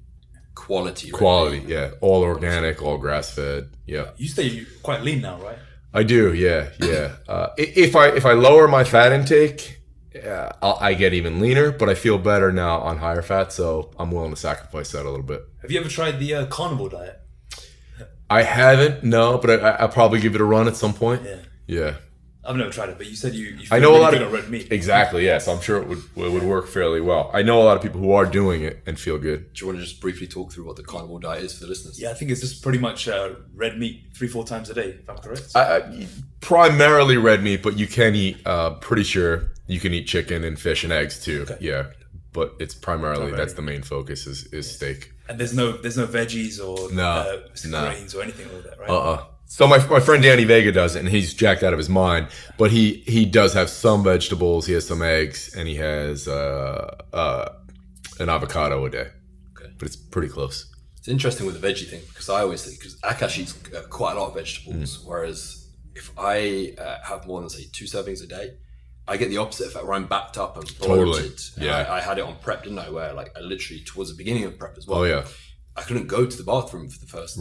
quality, right?
Quality, yeah. All organic, all grass-fed, yeah.
You stay quite lean now, right?
I do, yeah. If I lower my fat intake, I get even leaner, but I feel better now on higher fat, so I'm willing to sacrifice that a little bit.
Have you ever tried the carnivore diet?
I haven't, no, but I'll probably give it a run at some point. Yeah.
I've never tried it, but you said you feel
I know
really
a lot
good
of
on red meat.
Exactly, yeah. So I'm sure it would work fairly well. I know a lot of people who are doing it and feel good.
Do you want to just briefly talk through what the carnivore diet is for the listeners?
Yeah, I think it's just pretty much red meat 3-4 times a day, if I'm correct.
Primarily red meat, but you can eat. Pretty sure you can eat chicken and fish and eggs too. Okay. Yeah, but it's primarily that's the main focus is steak.
And there's no veggies or grains or anything like that, right?
So my friend Danny Vega does it, and he's jacked out of his mind. But he does have some vegetables. He has some eggs, and he has an avocado a day. Okay, but it's pretty close.
It's interesting with the veggie thing because I always think because Akash eats quite a lot of vegetables, whereas if I have more than say 2 servings a day, I get the opposite effect where I'm backed up and bloated.
Totally. Yeah,
I had it on prep, didn't I? Where like I literally towards the beginning of prep as well.
Oh yeah.
I couldn't go to the bathroom for the first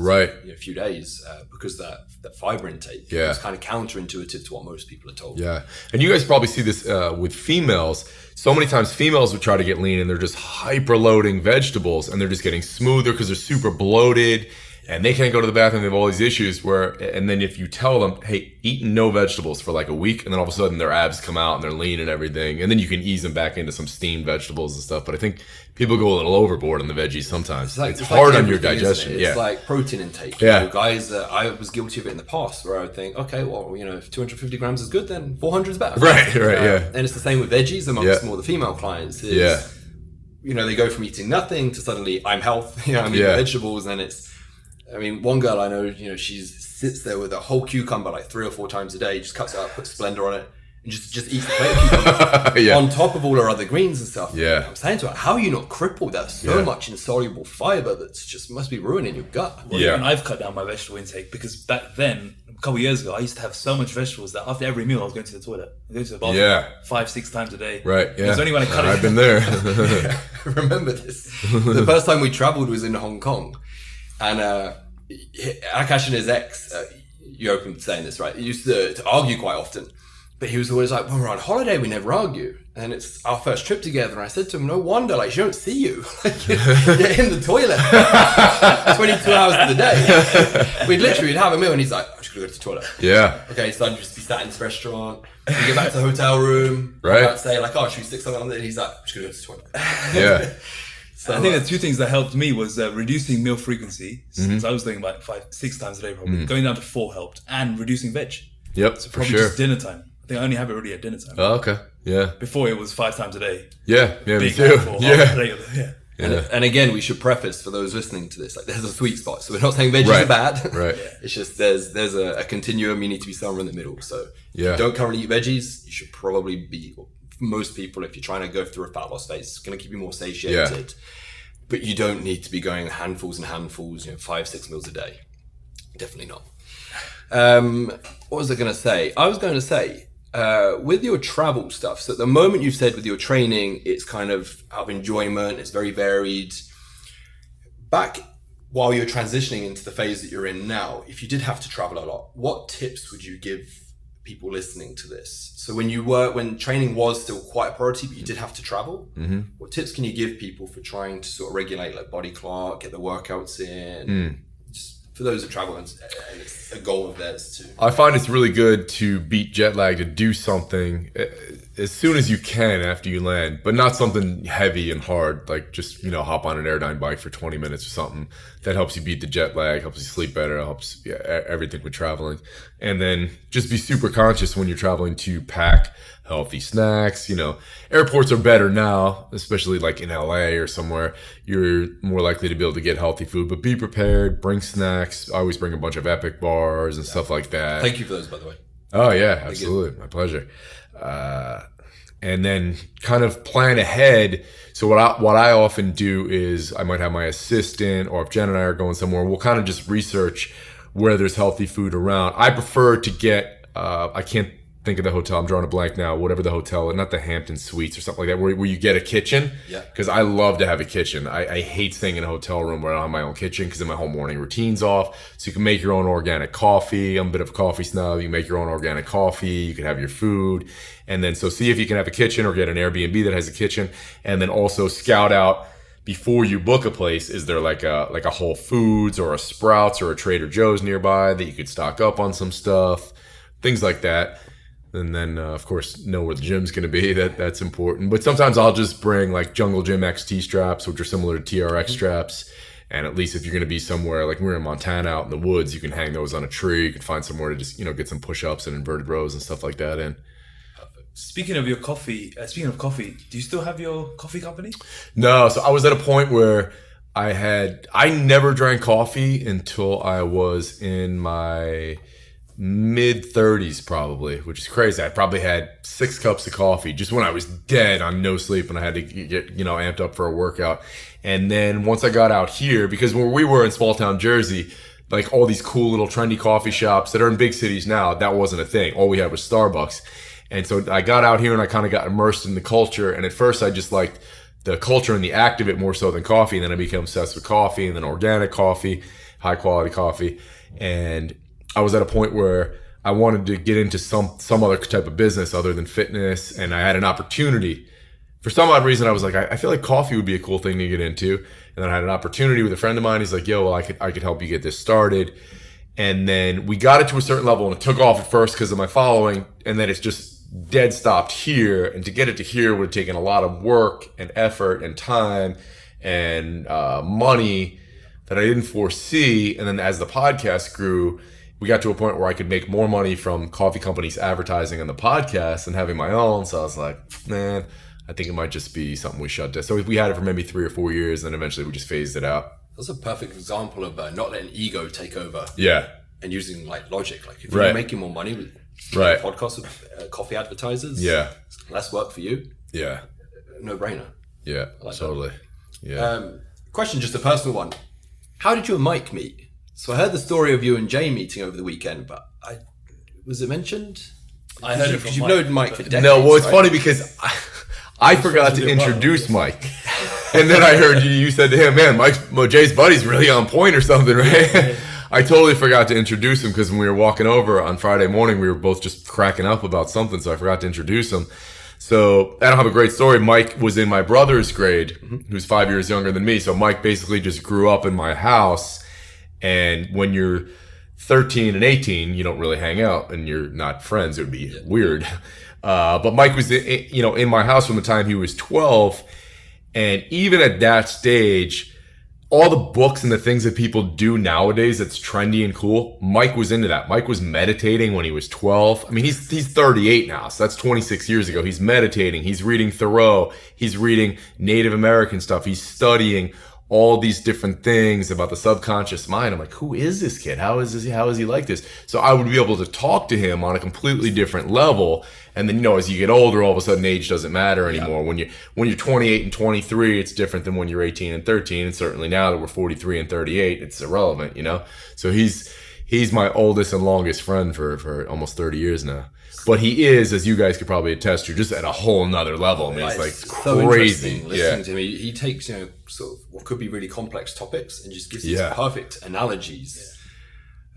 few days because that fiber intake was kind of counterintuitive to what most people are told. Yeah,
and you guys probably see this with females. So many times females would try to get lean and they're just hyper loading vegetables and they're just getting smoother because they're super bloated and they can't go to the bathroom. They have all these issues and then if you tell them, hey, eat no vegetables for like a week, and then all of a sudden their abs come out and they're lean and everything, and then you can ease them back into some steamed vegetables and stuff. But I think people go a little overboard on the veggies sometimes. It's hard on your digestion.
It's like protein intake.
Yeah.
Guys, I was guilty of it in the past where I would think, okay, well, if 250 grams is good, then 400 is better.
Right, yeah.
And it's the same with veggies amongst more the female clients. They go from eating nothing to suddenly I'm healthy, I'm eating vegetables, and one girl I know, she sits there with a whole cucumber like 3 or 4 times a day, just cuts it up, puts Splendor on it, and just eats the plate of cucumber on top of all her other greens and stuff.
Yeah.
I'm saying to her, how are you not crippled? There's so much insoluble fiber that's just must be ruining your gut.
Well, even I've cut down my vegetable intake because back then, couple of years ago, I used to have so much vegetables that after every meal, I was going to the toilet. I go to the bathroom 5-6 times a day.
Right. Yeah.
It's only when I cut it.
I've been there.
I remember this. The first time we traveled was in Hong Kong, and Akash and his ex, you opened saying this, right? He used to argue quite often, but he was always like, when we're on holiday, we never argue. And it's our first trip together. And I said to him, no wonder, like, she don't see you. Like, you're in the toilet 22 hours of the day. We'd have a meal and he's like, I'm just going to go to the toilet.
Yeah.
Okay, so I'd just be sat in this restaurant. We get back to the hotel room.
Right.
I'd say, like, oh, should we stick something on there? And he's like, I'm just going to go to the toilet.
Yeah.
So, I think the two things that helped me was reducing meal frequency. Since I was doing about 5-6 times a day probably. Going down to 4 helped. And reducing veg.
Yep,
so
for
probably
sure.
just dinner time. I think I only have it really at dinner time.
Oh, okay. Yeah.
Before it was 5 times a day.
Yeah, me
Big
too.
Yeah.
And again, we should preface for those listening to this, like, there's a sweet spot. So we're not saying veggies are bad.
Right.
It's just there's a continuum. You need to be somewhere in the middle. So if you
Yeah.
don't currently eat veggies, you should probably be, most people, if you're trying to go through a fat loss phase, it's going to keep you more satiated. Yeah. But you don't need to be going handfuls and handfuls, 5-6 meals a day. Definitely not. What was I going to say? I was going to say, with your travel stuff, so at the moment you've said with your training, it's kind of out of enjoyment, it's very varied. Back while you're transitioning into the phase that you're in now, if you did have to travel a lot, what tips would you give people listening to this? So when training was still quite a priority, but you did have to travel, what tips can you give people for trying to sort of regulate like body clock, get the workouts in? For those who travel, and it's a goal of theirs too.
I find it's really good to beat jet lag, to do something as soon as you can after you land, but not something heavy and hard, like just, hop on an Airdyne bike for 20 minutes or something. That helps you beat the jet lag, helps you sleep better, helps everything with traveling. And then just be super conscious when you're traveling to pack healthy snacks. Airports are better now, especially like in LA or somewhere. You're more likely to be able to get healthy food, but be prepared, bring snacks. I always bring a bunch of Epic bars and stuff like that.
Thank you for those, by the way.
Oh yeah, absolutely. My pleasure. And then kind of plan ahead. So what I often do is I might have my assistant, or if Jen and I are going somewhere, we'll kind of just research where there's healthy food around. I prefer to get, I can't think of the hotel, I'm drawing a blank now, whatever the hotel, not the Hampton Suites or something like that, where you get a kitchen. Yeah. Because I love to have a kitchen. I hate staying in a hotel room where I don't have my own kitchen, because then my whole morning routine's off. So you can make your own organic coffee. I'm a bit of a coffee snob. You can make your own organic coffee. You can have your food. And then so see if you can have a kitchen, or get an Airbnb that has a kitchen. And then also scout out, before you book a place, is there like a Whole Foods or a Sprouts or a Trader Joe's nearby that you could stock up on some stuff, things like that. And then, of course, know where the gym's going to be. That's important. But sometimes I'll just bring like Jungle Gym XT straps, which are similar to TRX straps. And at least if you're going to be somewhere, like we're in Montana out in the woods, you can hang those on a tree. You can find somewhere to just, get some push-ups and inverted rows and stuff like that in.
Speaking of your coffee, do you still have your coffee company?
No. So I was at a point where I never drank coffee until I was in my mid-30s probably, which is crazy. I probably had 6 cups of coffee just when I was dead on no sleep and I had to get amped up for a workout. And then once I got out here, because where we were in small town Jersey, like all these cool little trendy coffee shops that are in big cities now, that wasn't a thing. All we had was Starbucks. And so I got out here and I kind of got immersed in the culture. And at first I just liked the culture and the act of it more so than coffee. And then I became obsessed with coffee, and then organic coffee, high quality coffee. And I was at a point where I wanted to get into some other type of business other than fitness. And I had an opportunity. For some odd reason, I was like, I feel like coffee would be a cool thing to get into. And then I had an opportunity with a friend of mine. He's like, yo, well, I could help you get this started. And then we got it to a certain level, and it took off at first because of my following. And then it's just dead stopped here. And to get it to here would have taken a lot of work and effort and time and money that I didn't foresee. And then as the podcast grew, we got to a point where I could make more money from coffee companies advertising on the podcast than having my own. So I was like, man, I think it might just be something we shut down. So we had it for maybe 3 or 4 years, and then eventually we just phased it out.
That's a perfect example of not letting ego take over.
Yeah.
And using like logic. Like if you're making more money with podcasts with coffee advertisers, it's less work for you.
Yeah.
No brainer.
Yeah, like totally. That. Yeah.
Question, just a personal one. How did you and Mike meet? So I heard the story of you and Jay meeting over the weekend, but was it mentioned?
I heard it from
because you've
Mike,
known Mike for decades.
No, well, it's
right?
funny because I forgot to introduce Mike. And then I heard you said to him, man, Jay's buddy's really on point or something, right? Yeah. I totally forgot to introduce him because when we were walking over on Friday morning, we were both just cracking up about something, so I forgot to introduce him. So I don't have a great story. Mike was in my brother's grade, who's 5 years younger than me. So Mike basically just grew up in my house. And when you're 13 and 18, you don't really hang out and you're not friends. It would be weird. But Mike was, in my house from the time he was 12. And even at that stage, all the books and the things that people do nowadays that's trendy and cool, Mike was into that. Mike was meditating when he was 12. I mean, he's 38 now, so that's 26 years ago. He's meditating. He's reading Thoreau. He's reading Native American stuff. He's studying all these different things about the subconscious mind. I'm like, who is this kid? How is he like this? So I would be able to talk to him on a completely different level. And then, as you get older, all of a sudden age doesn't matter anymore. Yeah. When you're 28 and 23, it's different than when you're 18 and 13. And certainly now that we're 43 and 38, it's irrelevant, So he's my oldest and longest friend for almost 30 years now. But he is, as you guys could probably attest to, just at a whole nother level. I mean, it's like
so
crazy.
Listening to him, he takes sort of what could be really complex topics and just gives these perfect analogies,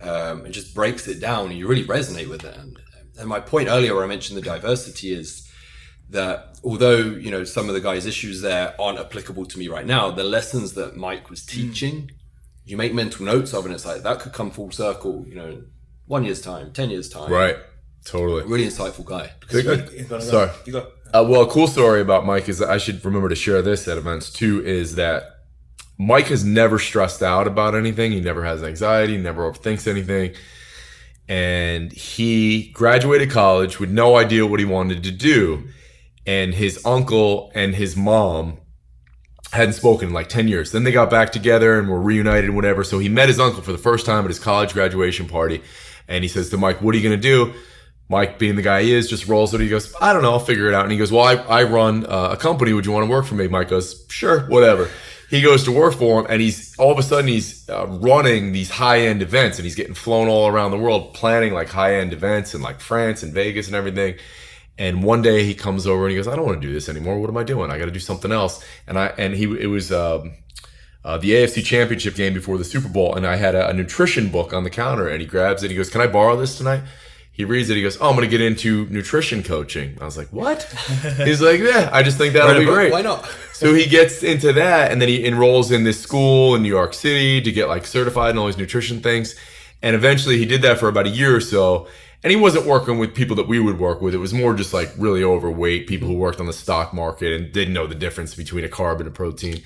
and just breaks it down, and you really resonate with it. And my point earlier, where I mentioned the diversity, is that although some of the guys' issues there aren't applicable to me right now, the lessons that Mike was teaching, you make mental notes of, and it's like that could come full circle. 1 year's time, 10 years time,
right? Totally.
Really insightful guy.
Sorry. You go. Well, a cool story about Mike is that I should remember to share this at events too, is that Mike has never stressed out about anything. He never has anxiety, never overthinks anything. And he graduated college with no idea what he wanted to do. And his uncle and his mom hadn't spoken in like 10 years. Then they got back together and were reunited and whatever. So he met his uncle for the first time at his college graduation party. And he says to Mike, what are you going to do? Mike, being the guy he is, just rolls it. He goes, I don't know, I'll figure it out. And he goes, well, I run a company. Would you want to work for me? Mike goes, sure, whatever. He goes to work for him, and he's all of a sudden he's running these high-end events, and he's getting flown all around the world, planning like high-end events in like France and Vegas and everything. And one day he comes over and he goes, I don't want to do this anymore. What am I doing? I got to do something else. It was the AFC Championship game before the Super Bowl, and I had a nutrition book on the counter, and he grabs it. He goes, can I borrow this tonight? He reads it. He goes, oh, I'm going to get into nutrition coaching. I was like, what? He's like, yeah, I just think that'll be great.
Why not?
So he gets into that, and then he enrolls in this school in New York City to get like certified in all these nutrition things. And eventually he did that for about a year or so. And he wasn't working with people that we would work with. It was more just like really overweight people who worked on the stock market and didn't know the difference between a carb and a protein.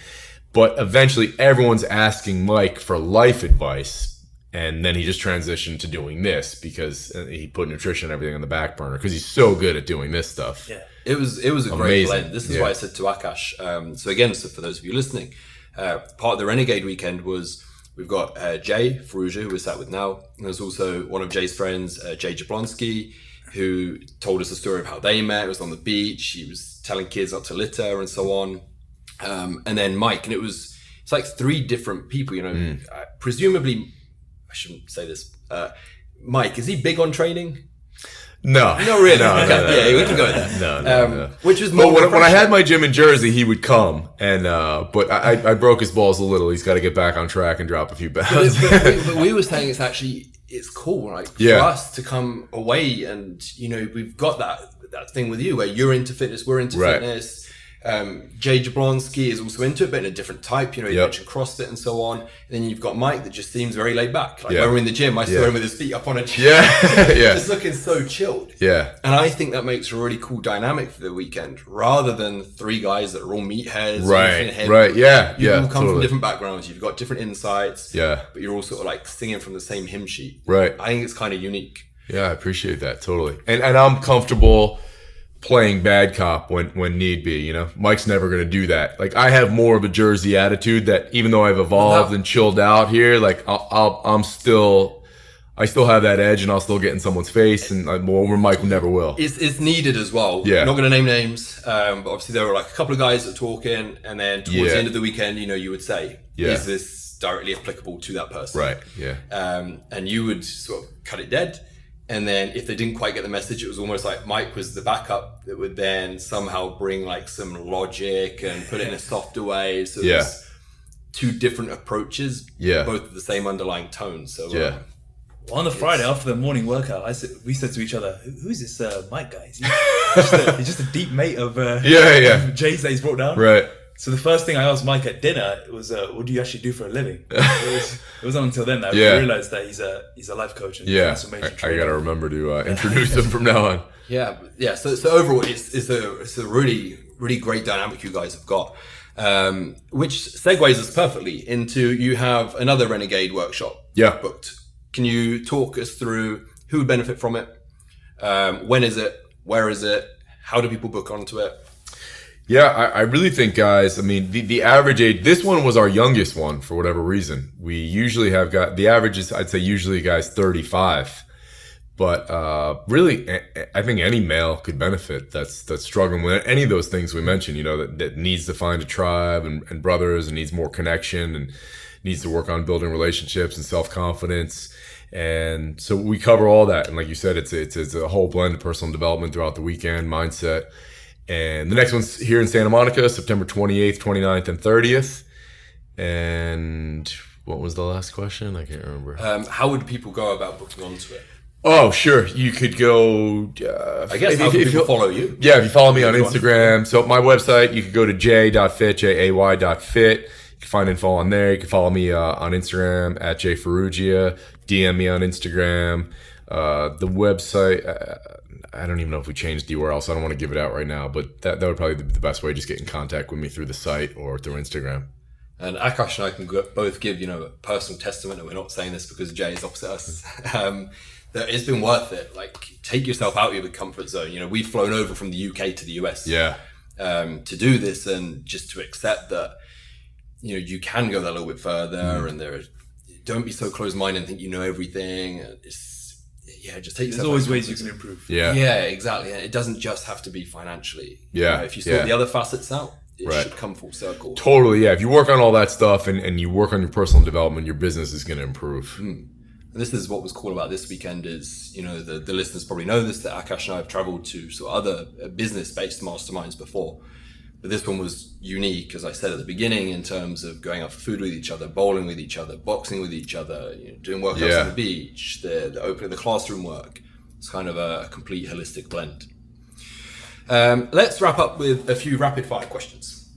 But eventually everyone's asking Mike for life advice. And then he just transitioned to doing this because he put nutrition and everything on the back burner because he's so good at doing this stuff.
Yeah, it was a great blend. This is why I said to Akash. So again, for those of you listening, part of the Renegade Weekend was we've got Jay Ferruggia, who we're sat with now. And there's also one of Jay's friends, Jay Jablonski, who told us the story of how they met. It was on the beach. He was telling kids not to litter and so on. And then Mike, and it's like three different people. Presumably. I shouldn't say this. Mike, is he big on training?
No.
Not really.
No,
yeah, we can go with that.
No.
Which was more
when I had my gym in Jersey, he would come, and but I broke his balls a little. He's got to get back on track and drop a few pounds.
but we were saying it's cool, like for us to come away, and we've got that thing with you where you're into fitness, we're into fitness. Jay Jablonski is also into it, but in a different type. You mentioned CrossFit and so on. And then you've got Mike that just seems very laid back. Like when we're in the gym, I saw him with his feet up on a chair. Just looking so chilled.
Yeah.
And I think that makes a really cool dynamic for the weekend, rather than three guys that are all meatheads.
Right. Yeah.
You all come from different backgrounds. You've got different insights.
Yeah.
But you're all sort of like singing from the same hymn sheet.
Right.
I think it's kind of unique.
Yeah, I appreciate that totally. And I'm comfortable playing bad cop when need be. Mike's never going to do that. Like, I have more of a Jersey attitude that even though I've evolved and chilled out here, like I still have that edge, and I'll still get in someone's face, and where Mike never will.
It's needed as well.
Yeah.
I'm not going to name names, but obviously there were like a couple of guys that were talking, and then towards the end of the weekend, you would say, is this directly applicable to that person?
Right. Yeah.
And you would sort of cut it dead. And then if they didn't quite get the message, it was almost like Mike was the backup that would then somehow bring like some logic and put it in a softer way. So there's two different approaches, both with the same underlying tone. So
on the Friday after the morning workout, we said to each other, "Who's this Mike guy? He's just a deep mate of Jay's that he's brought down."
Right.
So the first thing I asked Mike at dinner was, "What do you actually do for a living?" It wasn't until then that I realized that he's a life coach and transformation trainer.
I gotta remember to introduce him from now on.
So overall, it's a really, really great dynamic you guys have got, which segues us perfectly into you have another Renegade workshop booked. Can you talk us through who would benefit from it? When is it? Where is it? How do people book onto it?
Yeah, I really think, guys, I mean, the average age, this one was our youngest one for whatever reason. We usually have got, the average is, I'd say usually guys 35. But really, I think any male could benefit that's struggling with any of those things we mentioned, that needs to find a tribe and brothers and needs more connection and needs to work on building relationships and self-confidence. And so we cover all that. And like you said, it's a whole blend of personal development throughout the weekend, mindset. And the next one's here in Santa Monica, September 28th, 29th, and 30th. And what was the last question? I can't remember.
How would people go about booking onto it?
Oh, sure. You could go...
I guess how can people follow you?
Yeah, if you follow me on Instagram. So my website, you could go to jay.fit, jay.fit. You can find info on there. You can follow me on Instagram at Jay Ferruggia. DM me on Instagram. The website... I don't even know if we changed the URL, so I don't want to give it out right now, but that would probably be the best way, just get in contact with me through the site or through Instagram.
And Akash and I can both give, a personal testament, and we're not saying this because Jay is opposite us, that it's been worth it. Like, take yourself out of your comfort zone. We've flown over from the UK to the US to do this, and just to accept that, you can go that a little bit further, and don't be so closed-minded and think you know everything. Just take.
There's always ways you can improve.
Yeah, exactly. And it doesn't just have to be financially. If you sort the other facets out, it should come full circle.
Totally, yeah. If you work on all that stuff and you work on your personal development, your business is going to improve.
And this is what was cool about this weekend is, the listeners probably know this, that Akash and I have traveled to sort of other business-based masterminds before. But this one was unique, as I said at the beginning, in terms of going out for food with each other, bowling with each other, boxing with each other, doing workouts on the beach, the opening the classroom work. It's kind of a complete holistic blend. Let's wrap up with a few rapid fire questions.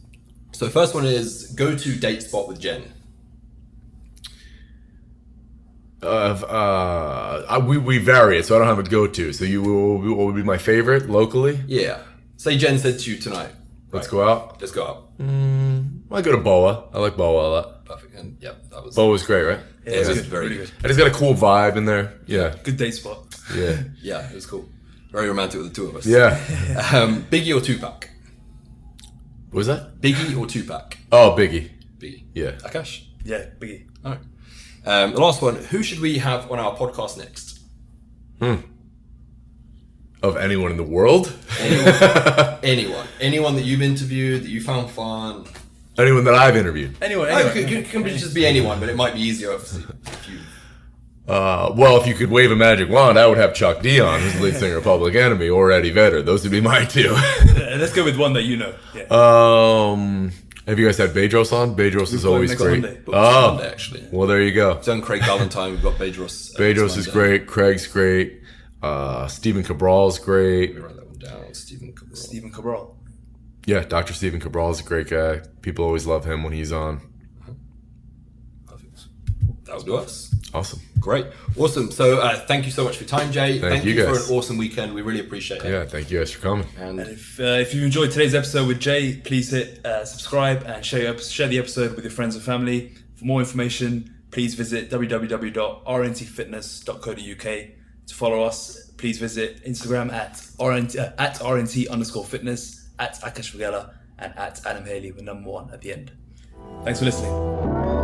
So the first one is go-to date spot with Jen.
We vary it, so I don't have a go-to. So what would be my favorite locally?
Yeah. Say Jen said to you tonight,
let's go out.
Let's go out.
I go to Boa. I like Boa a lot.
Perfect. And that was...
Boa's great, right?
Yeah, it was very good.
And it's got a cool vibe in there. Yeah.
Good date spot.
Yeah.
Yeah, it was cool. Very romantic with the two of us.
Yeah.
Biggie or Tupac?
What was that?
Biggie or Tupac?
Oh, Biggie.
Biggie.
Yeah.
Akash?
Yeah, Biggie.
All right. The last one. Who should we have on our podcast next?
Of anyone in the world?
Anyone that you've interviewed, that you found fun.
Anyone that I've interviewed.
Anyone.
It can just be anyone, but it might be easier if you...
Well, if you could wave a magic wand, I would have Chuck D on, who's the lead singer of Public Enemy, or Eddie Vedder. Those would be my two.
Let's go with one that you know. Yeah.
Have you guys had Bedros on? Bedros is always great.
Monday, actually.
Well, there you go.
Done Craig Valentine. We've got Bedros.
Bedros is great. Craig's great. Stephen Cabral's great.
Let me write that one down.
Stephen Cabral.
Yeah, Dr. Stephen Cabral is a great guy. People always love him when he's on.
Perfect. That would do us.
Awesome.
Great. Awesome. So thank you so much for your time, Jay.
Thank you guys.
for an awesome weekend. We really appreciate it.
Yeah, thank you guys for coming.
And if you enjoyed today's episode with Jay, please hit subscribe and share the episode with your friends and family. For more information, please visit www.rntfitness.co.uk. To follow us, please visit Instagram at RNT_fitness, at Akash Vagela, and at Adam Haley with number 1 at the end. Thanks for listening.